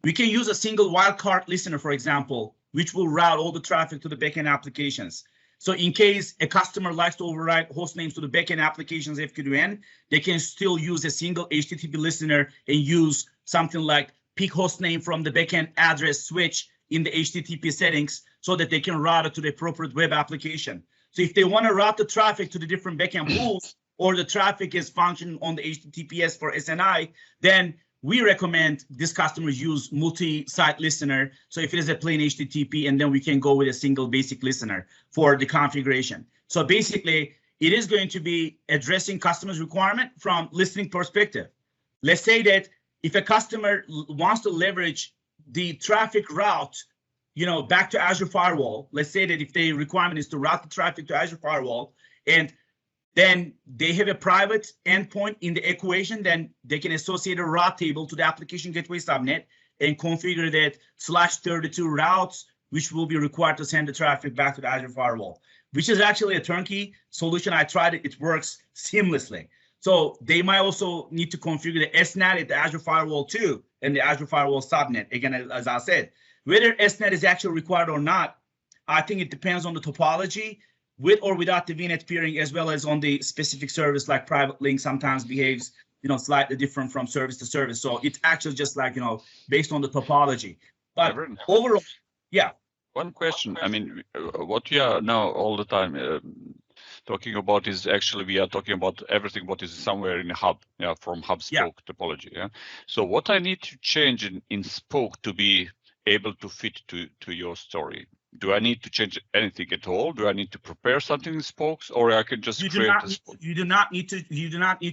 we can use a single wildcard listener, for example, which will route all the traffic to the backend applications. So in case a customer likes to override host names to the backend applications FQDN, they can still use a single HTTP listener and use something like pick host name from the backend address switch in the HTTP settings, so that they can route it to the appropriate web application. So if they want to route the traffic to the different backend pools, or the traffic is functioning on the HTTPS for SNI, then we recommend this customers use multi-site listener. So if it is a plain HTTP, and then we can go with a single basic listener for the configuration. So basically, it is going to be addressing customers' requirement from listening perspective. Let's say that if a customer wants to leverage the traffic route, you know, back to Azure Firewall, let's say that if the requirement is to route the traffic to Azure Firewall, and then they have a private endpoint in the equation, then they can associate a route table to the application gateway subnet and configure that /32 routes, which will be required to send the traffic back to the Azure Firewall, which is actually a turnkey solution. I tried it, it works seamlessly. So they might also need to configure the SNAT at the Azure Firewall 2 and the Azure Firewall subnet. Again, as I said, whether SNAT is actually required or not, I think it depends on the topology, with or without the VNet peering, as well as on the specific service, like private link sometimes behaves, you know, slightly different from service to service. So it's actually just like, you know, based on the topology. But overall, yeah. One question. I mean, what we are now all the time talking about is actually we are talking about everything what is somewhere in a hub, yeah, from hub spoke topology. Yeah. So what I need to change in spoke to be able to fit to your story? Do I need to change anything at all? Do I need to prepare something in spokes, or I can just create a spoke? You do not need to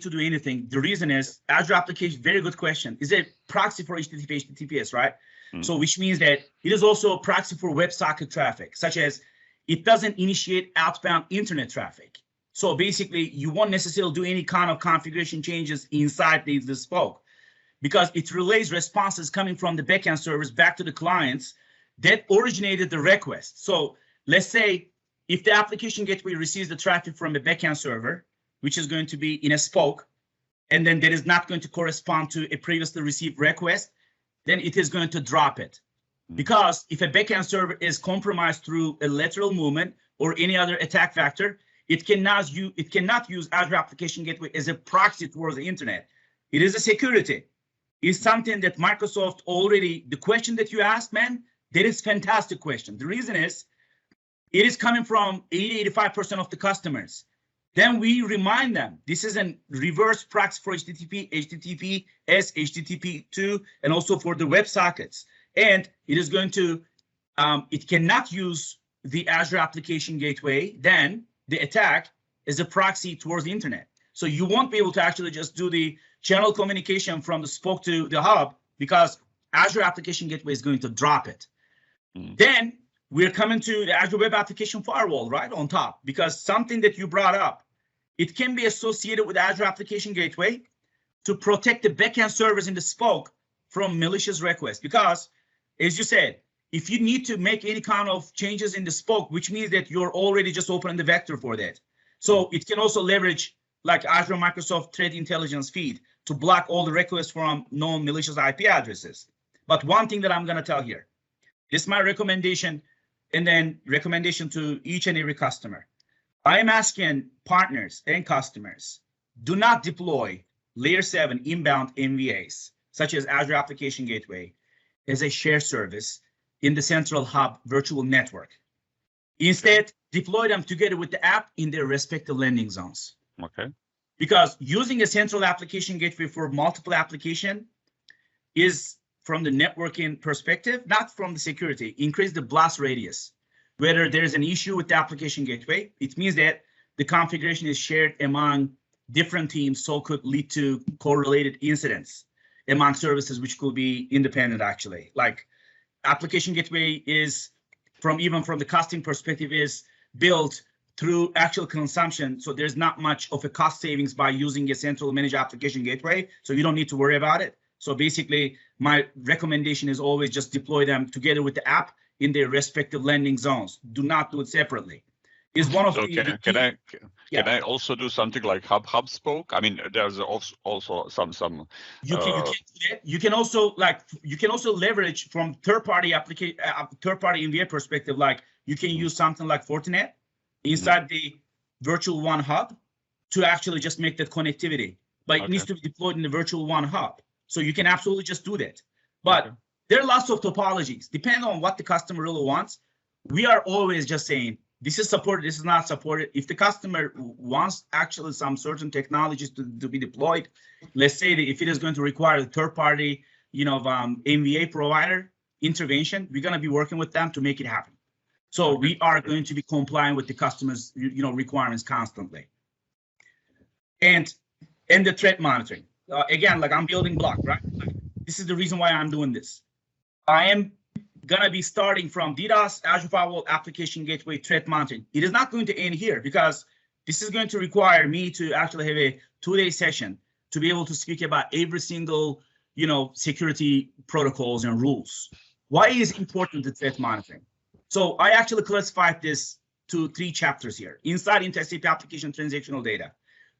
do anything. The reason is Azure application, very good question, is a proxy for HTTP, HTTPS, right? So which means that it is also a proxy for WebSocket traffic, such as it doesn't initiate outbound internet traffic. So basically, you won't necessarily do any kind of configuration changes inside the spoke, because it relays responses coming from the backend servers back to the clients that originated the request. So let's say if the application gateway receives the traffic from a backend server, which is going to be in a spoke, and then that is not going to correspond to a previously received request, then it is going to drop it. Because if a backend server is compromised through a lateral movement or any other attack vector, it cannot use Azure Application Gateway as a proxy towards the internet. It is a security. It's something that Microsoft already, the question that you asked, man, that is a fantastic question. The reason is, it is coming from 80-85% of the customers. Then we remind them, this is a reverse proxy for HTTP, HTTPS, HTTP2, and also for the WebSockets. And it is going to, it cannot use the Azure Application Gateway, then the attack is a proxy towards the internet. So you won't be able to actually just do the channel communication from the spoke to the hub, because Azure Application Gateway is going to drop it. Then we're coming to the Azure Web Application Firewall right on top, because something that you brought up, it can be associated with Azure Application Gateway to protect the backend servers in the spoke from malicious requests. Because, as you said, if you need to make any kind of changes in the spoke, which means that you're already just opening the vector for that. So it can also leverage like Azure Microsoft Threat Intelligence feed to block all the requests from known malicious IP addresses. But one thing that I'm going to tell here, this is my recommendation, and then recommendation to each and every customer. I am asking partners and customers, do not deploy layer 7 inbound MVAs, such as Azure Application Gateway, as a shared service in the central hub virtual network. Instead, deploy them together with the app in their respective landing zones. Okay. Because using a central application gateway for multiple application is, from the networking perspective, not from the security, increase the blast radius. Whether there's an issue with the application gateway, it means that the configuration is shared among different teams, so could lead to correlated incidents among services, which could be independent actually. Like application gateway is, even from the costing perspective, is built through actual consumption. So there's not much of a cost savings by using a central managed application gateway. So you don't need to worry about it. So basically, my recommendation is always just deploy them together with the app in their respective landing zones. Do not do it separately. Is one of so the can I also do something like hub spoke? I mean, there's also some. You can do that. You can also leverage from third-party application, third-party MVA perspective. Like you can use something like Fortinet inside the virtual one hub to actually just make that connectivity. But it needs to be deployed in the virtual one hub. So you can absolutely just do that. But there are lots of topologies. Depending on what the customer really wants, we are always just saying, this is supported, this is not supported. If the customer wants actually some certain technologies to be deployed, let's say that if it is going to require a third-party, MVA provider intervention, we're going to be working with them to make it happen. So we are going to be complying with the customer's, requirements constantly. And the threat monitoring. Again, like I'm building Blob, right? This is the reason why I'm doing this. I am gonna be starting from DDoS, Azure Firewall Application Gateway threat monitoring. It is not going to end here because this is going to require me to actually have a 2-day session to be able to speak about every single, security protocols and rules. Why is it important to threat monitoring? So I actually classified this to 3 chapters here. Insight into SAP application transactional data,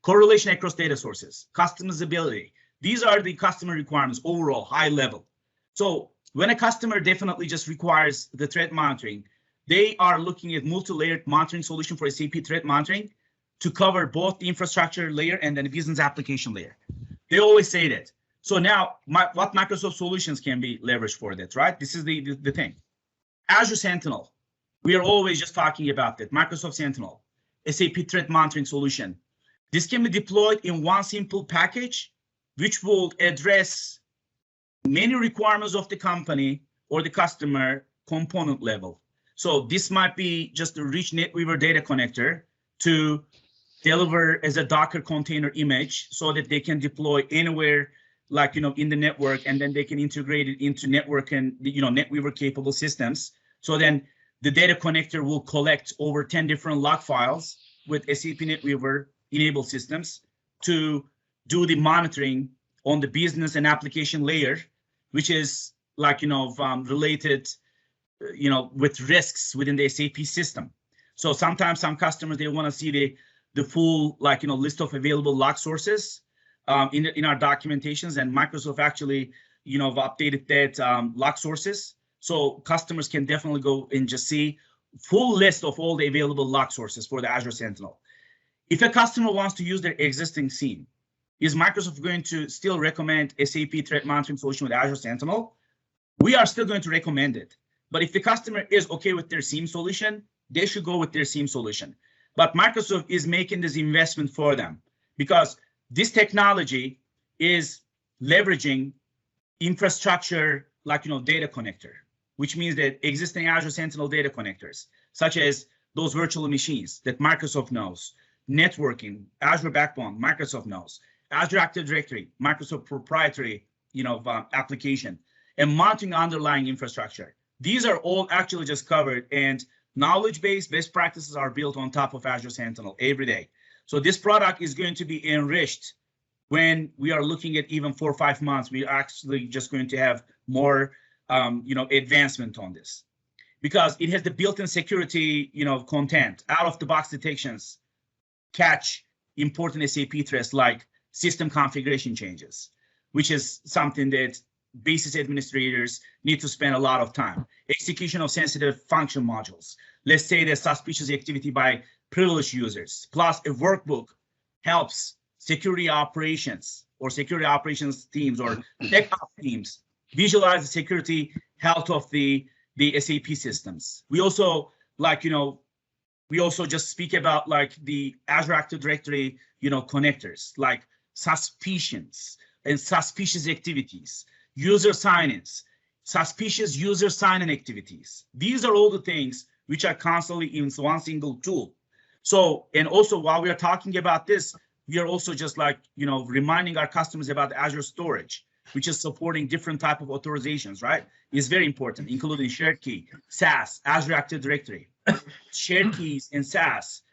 correlation across data sources, customizability. These are the customer requirements overall, high level. So when a customer definitely just requires the threat monitoring, they are looking at multi-layered monitoring solution for SAP threat monitoring to cover both the infrastructure layer and then the business application layer. They always say that. So now what Microsoft solutions can be leveraged for that, right? This is the thing. Azure Sentinel. We are always just talking about that. Microsoft Sentinel, SAP threat monitoring solution. This can be deployed in one simple package, which will address many requirements of the company or the customer component level. So this might be just a rich NetWeaver data connector to deliver as a Docker container image so that they can deploy anywhere, like, in the network, and then they can integrate it into network and, NetWeaver capable systems. So then the data connector will collect over 10 different log files with SAP NetWeaver enabled systems to do the monitoring on the business and application layer, which is like, related, with risks within the SAP system. So sometimes some customers, they want to see the full, list of available log sources in our documentations, and Microsoft actually, updated that log sources. So customers can definitely go and just see full list of all the available log sources for the Azure Sentinel. If a customer wants to use their existing SIEM, is Microsoft going to still recommend SAP threat monitoring solution with Azure Sentinel? We are still going to recommend it. But if the customer is okay with their SIEM solution, they should go with their SIEM solution. But Microsoft is making this investment for them because this technology is leveraging infrastructure like, data connector, which means that existing Azure Sentinel data connectors, such as those virtual machines that Microsoft knows, networking, Azure Backbone, Microsoft knows, Azure Active Directory, Microsoft proprietary, application, and monitoring underlying infrastructure. These are all actually just covered, and knowledge-based best practices are built on top of Azure Sentinel every day. So this product is going to be enriched when we are looking at even 4 or 5 months. We are actually just going to have more, advancement on this because it has the built-in security, content, out-of-the-box detections, catch important SAP threats like system configuration changes, which is something that basis administrators need to spend a lot of time. Execution of sensitive function modules. Let's say there's suspicious activity by privileged users, plus a workbook helps security operations or security operations teams or tech teams visualize the security health of the SAP systems. We also we also just speak about like the Azure Active Directory, connectors, like suspicions and suspicious activities, user sign-ins, suspicious user sign-in activities. These are all the things which are constantly in one single tool. So, and also while we are talking about this, we are also just like, reminding our customers about Azure Storage, which is supporting different type of authorizations, right? It's very important, including shared key, SaaS, Azure Active Directory, shared keys and SaaS.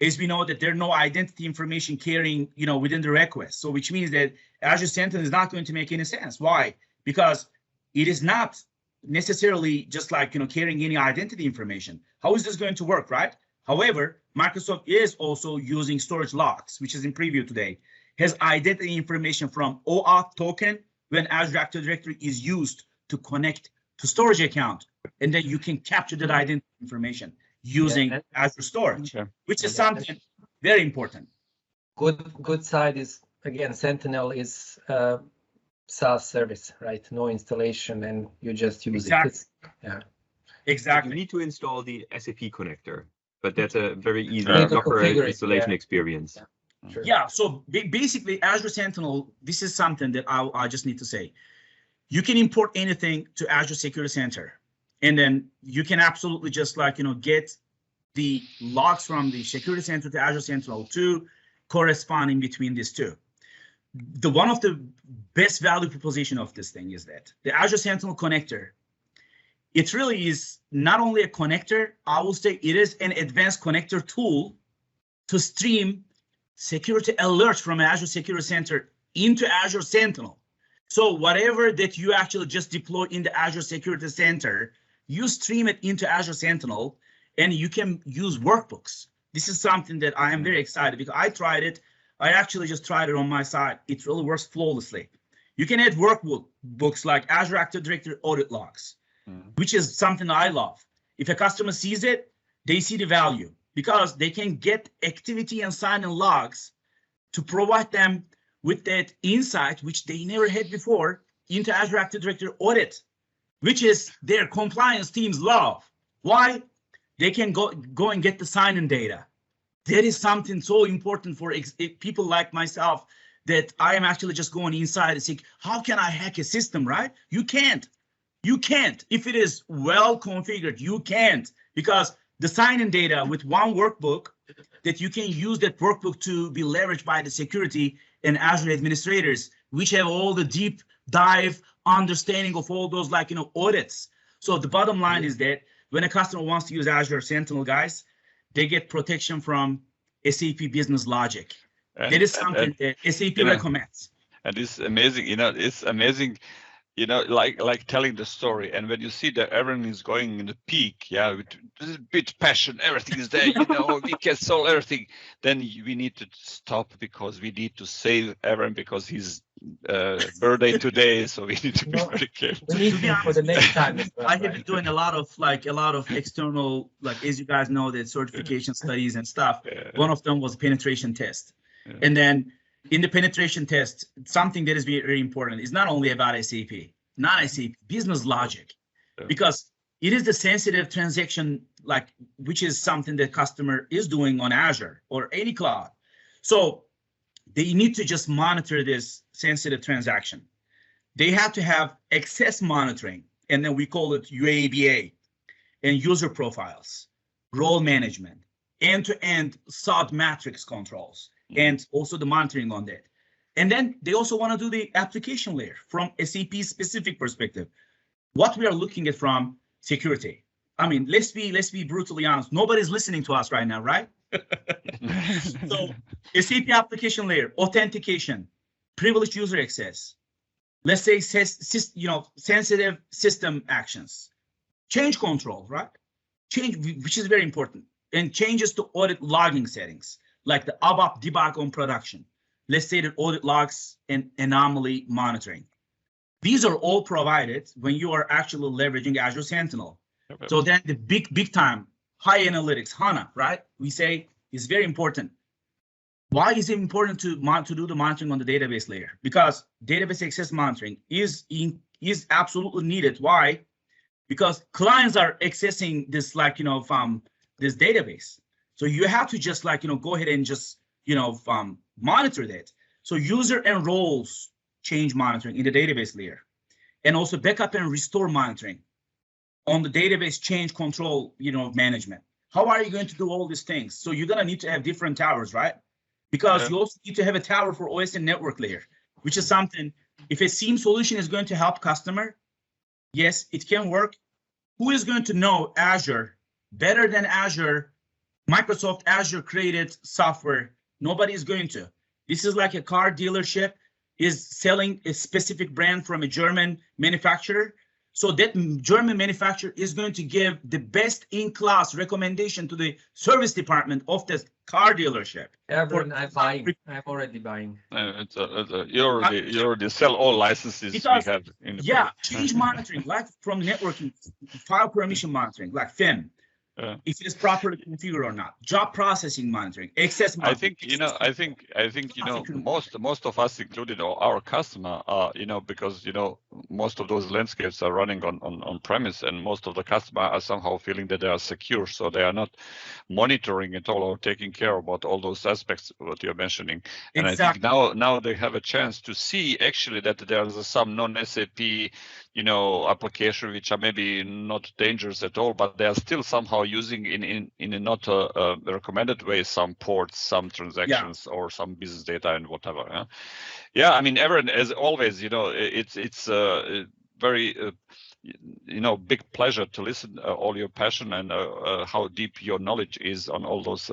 As we know that there are no identity information carrying, within the request. So which means that Azure Sentinel is not going to make any sense. Why? Because it is not necessarily just like, carrying any identity information. How is this going to work, right? However, Microsoft is also using storage logs, which is in preview today, has identity information from OAuth token when Azure Active Directory is used to connect to storage account. And then you can capture that identity information using Azure Storage, which is something very important. Good side is, again, Sentinel is SaaS service, right? No installation, and you just use it. Exactly. You need to install the SAP connector, but that's a very easy Docker installation experience. Sure. Yeah, so basically Azure Sentinel, this is something that I just need to say. You can import anything to Azure Security Center, and then you can absolutely just like, get the logs from the Security Center to Azure Sentinel to corresponding between these two. One of the best value proposition of this thing is that the Azure Sentinel connector, it really is not only a connector, I will say it is an advanced connector tool to stream security alerts from Azure Security Center into Azure Sentinel. So whatever that you actually just deploy in the Azure Security Center, you stream it into Azure Sentinel, and you can use workbooks. This is something that I am very excited because I tried it. I actually just tried it on my side. It really works flawlessly. You can add workbooks like Azure Active Directory audit logs, which is something I love. If a customer sees it, they see the value because they can get activity and sign-in logs to provide them with that insight, which they never had before, into Azure Active Directory audit, which is their compliance teams love. Why? They can go and get the sign-in data. That is something so important for people like myself that I am actually just going inside and saying, how can I hack a system, right? You can't. You can't. If it is well configured, you can't, because the sign-in data with one workbook that you can use that workbook to be leveraged by the security and Azure administrators, which have all the deep dive understanding of all those audits. So the bottom line is that when a customer wants to use Azure Sentinel, guys, they get protection from SAP Business Logic. That is something that SAP recommends. And it's amazing, it's amazing, like telling the story. And when you see that everything is going in the peak, with a bit passion, everything is there, we can solve everything. Then we need to stop because we need to save Evren because he's birthday today, so we need to be very careful. We need to be for the next time. I have been doing a lot of external, as you guys know, the certification studies and stuff. One of them was penetration test, and then in the penetration test, something that is very, very important is not only about SAP, business logic, because it is the sensitive transaction, which is something that customer is doing on Azure or any cloud. So they need to just monitor this sensitive transaction. They have to have access monitoring, and then we call it UABA, and user profiles, role management, end-to-end sub matrix controls, and also the monitoring on that. And then they also want to do the application layer from SAP specific perspective. What we are looking at from security. I mean, let's be brutally honest. Nobody's listening to us right now, right? So SAP application layer, authentication, privileged user access, let's say, sensitive system actions, change control, right? Change, which is very important, and changes to audit logging settings, like the ABAP debug on production. let's say that audit logs and anomaly monitoring. These are all provided when you are actually leveraging Azure Sentinel. Okay. So then the big time, high analytics, HANA, right? We say is very important. Why is it important to do the monitoring on the database layer? Because database access monitoring is absolutely needed. Why? Because clients are accessing this, like, from this database. So you have to just, like, go ahead and just, monitor that. So user and roles change monitoring in the database layer, and also backup and restore monitoring on the database change control, management. How are you going to do all these things? So you're going to need to have different towers, right? Because you also need to have a tower for OS and network layer, which is something, if a SIEM solution is going to help customer, yes, it can work. Who is going to know Azure better than Azure? Microsoft Azure created software. Nobody is going to. This is like a car dealership is selling a specific brand from a German manufacturer. So that German manufacturer is going to give the best in class recommendation to the service department of the car dealership. Evren, I'm already buying. You already sell all licenses because, we have in the change monitoring, like from networking, file permission monitoring, like FIM. If it is properly configured or not, job processing monitoring, access monitoring. I think most of us, including our customer, because most of those landscapes are running on premise, and most of the customer are somehow feeling that they are secure, so they are not monitoring at all or taking care about all those aspects what you're mentioning. And exactly. I think now they have a chance to see actually that there's some non-SAP application which are maybe not dangerous at all, but they are still somehow using in a not recommended way some ports, some transactions, or some business data and whatever. Yeah, I mean, Evren, as always, it's very big pleasure to listen all your passion and how deep your knowledge is on all those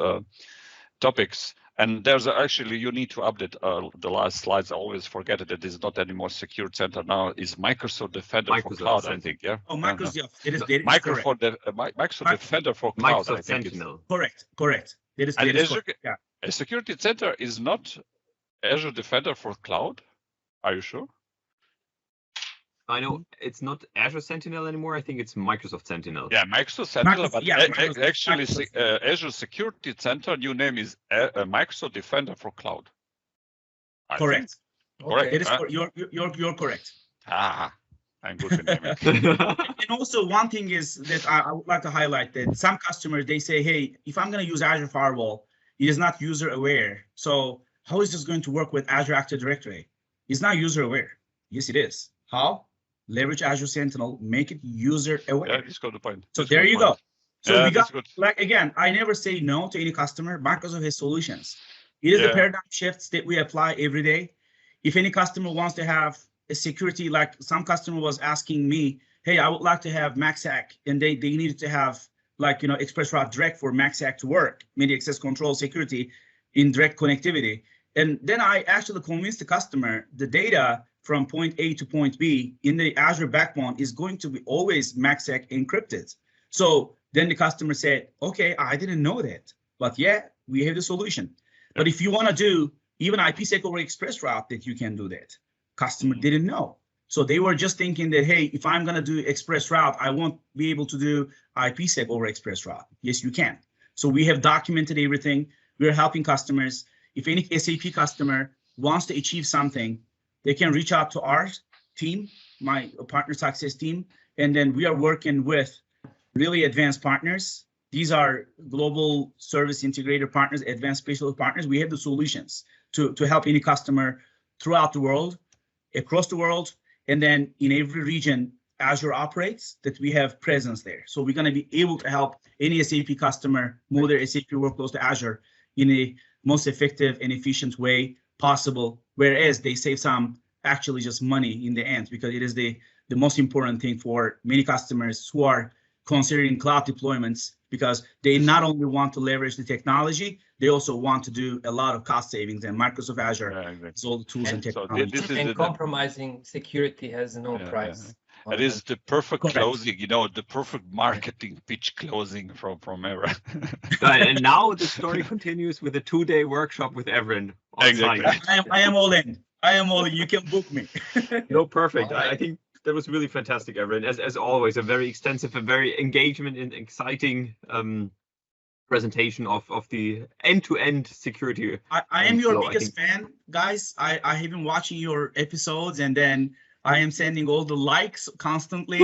topics. And there's actually, you need to update the last slides. I always forget it. It is not anymore Secure Center now. Is Microsoft Defender for Cloud, Sentinel. I think. Yeah. Oh, Microsoft. It is Microsoft Defender for Cloud. Microsoft Sentinel. Correct. It is correct. Yeah. A Security Center is not Azure Defender for Cloud. Are you sure? I know it's not Azure Sentinel anymore. I think it's Microsoft Sentinel. Yeah, Microsoft Sentinel, but actually Microsoft. Azure Security Center, new name is Microsoft Defender for Cloud. Correct. Correct. It is. You're correct. I'm good with naming. And also, one thing is that I would like to highlight that some customers, they say, hey, if I'm going to use Azure Firewall, it is not user aware. So how is this going to work with Azure Active Directory? It's not user aware. Yes, it is. How? Leverage Azure Sentinel, make it user aware. Yeah, just got the point. So there you go. So we got, good. like, again, I never say no to any customer. Microsoft has solutions. It is the paradigm shifts that we apply every day. If any customer wants to have a security, like some customer was asking me, hey, I would like to have MaxSec, and they needed to have, like, Express Route Direct for MaxSec to work, media access control security in direct connectivity. And then I actually convinced the customer the data from point A to point B in the Azure backbone is going to be always MaxSec encrypted. So then the customer said, okay, I didn't know that, but yeah, we have the solution. But if you want to do even IPsec over Express Route, that you can do that. Customer didn't know. So they were just thinking that, hey, if I'm going to do Express Route, I won't be able to do IPsec over Express Route. Yes, you can. So we have documented everything. We're helping customers. If any SAP customer wants to achieve something, they can reach out to our team, my partner success team, and then we are working with really advanced partners. These are global service integrator partners, advanced specialist partners. We have the solutions to help any customer throughout the world, across the world, and then in every region Azure operates, that we have presence there. So we're going to be able to help any SAP customer move their SAP workloads to Azure in a most effective and efficient way possible, whereas they save some actually just money in the end, because it is the most important thing for many customers who are considering cloud deployments, because they not only want to leverage the technology, they also want to do a lot of cost savings, and Microsoft Azure is all the tools and technology. And compromising security has no price. That is the perfect Correct. closing, the perfect marketing pitch closing from Evren. And now the story continues with a 2-day workshop with Evren on Exactly. site. I am all in. You can book me. No, perfect. All right. I think that was really fantastic, Evren. As always, a very extensive and very engagement and exciting presentation of the end-to-end security. I am your flow, I biggest fan, guys. I have been watching your episodes, and then I am sending all the likes constantly.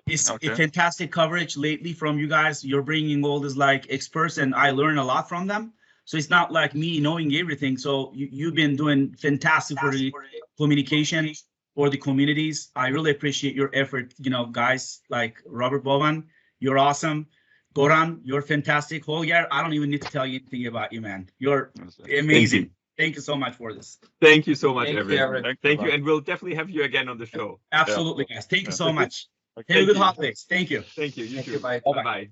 It's Okay. a fantastic coverage lately from you guys. You're bringing all these like experts, and I learn a lot from them. So it's not like me knowing everything. So you've been doing fantastic for the communication for the communities. I really appreciate your effort, guys like Robert Bowen. You're awesome. Goran, you're fantastic. Holger, I don't even need to tell you anything about you, man. You're amazing. Thank you so much for this. Thank you so much, Thank you, Evren. Evren. Thank you, and we'll definitely have you again on the show. Absolutely, guys. Thank you so much. Okay. Have a good holidays. Thank you. Thank you. You Thank too. you. Bye. Bye-bye.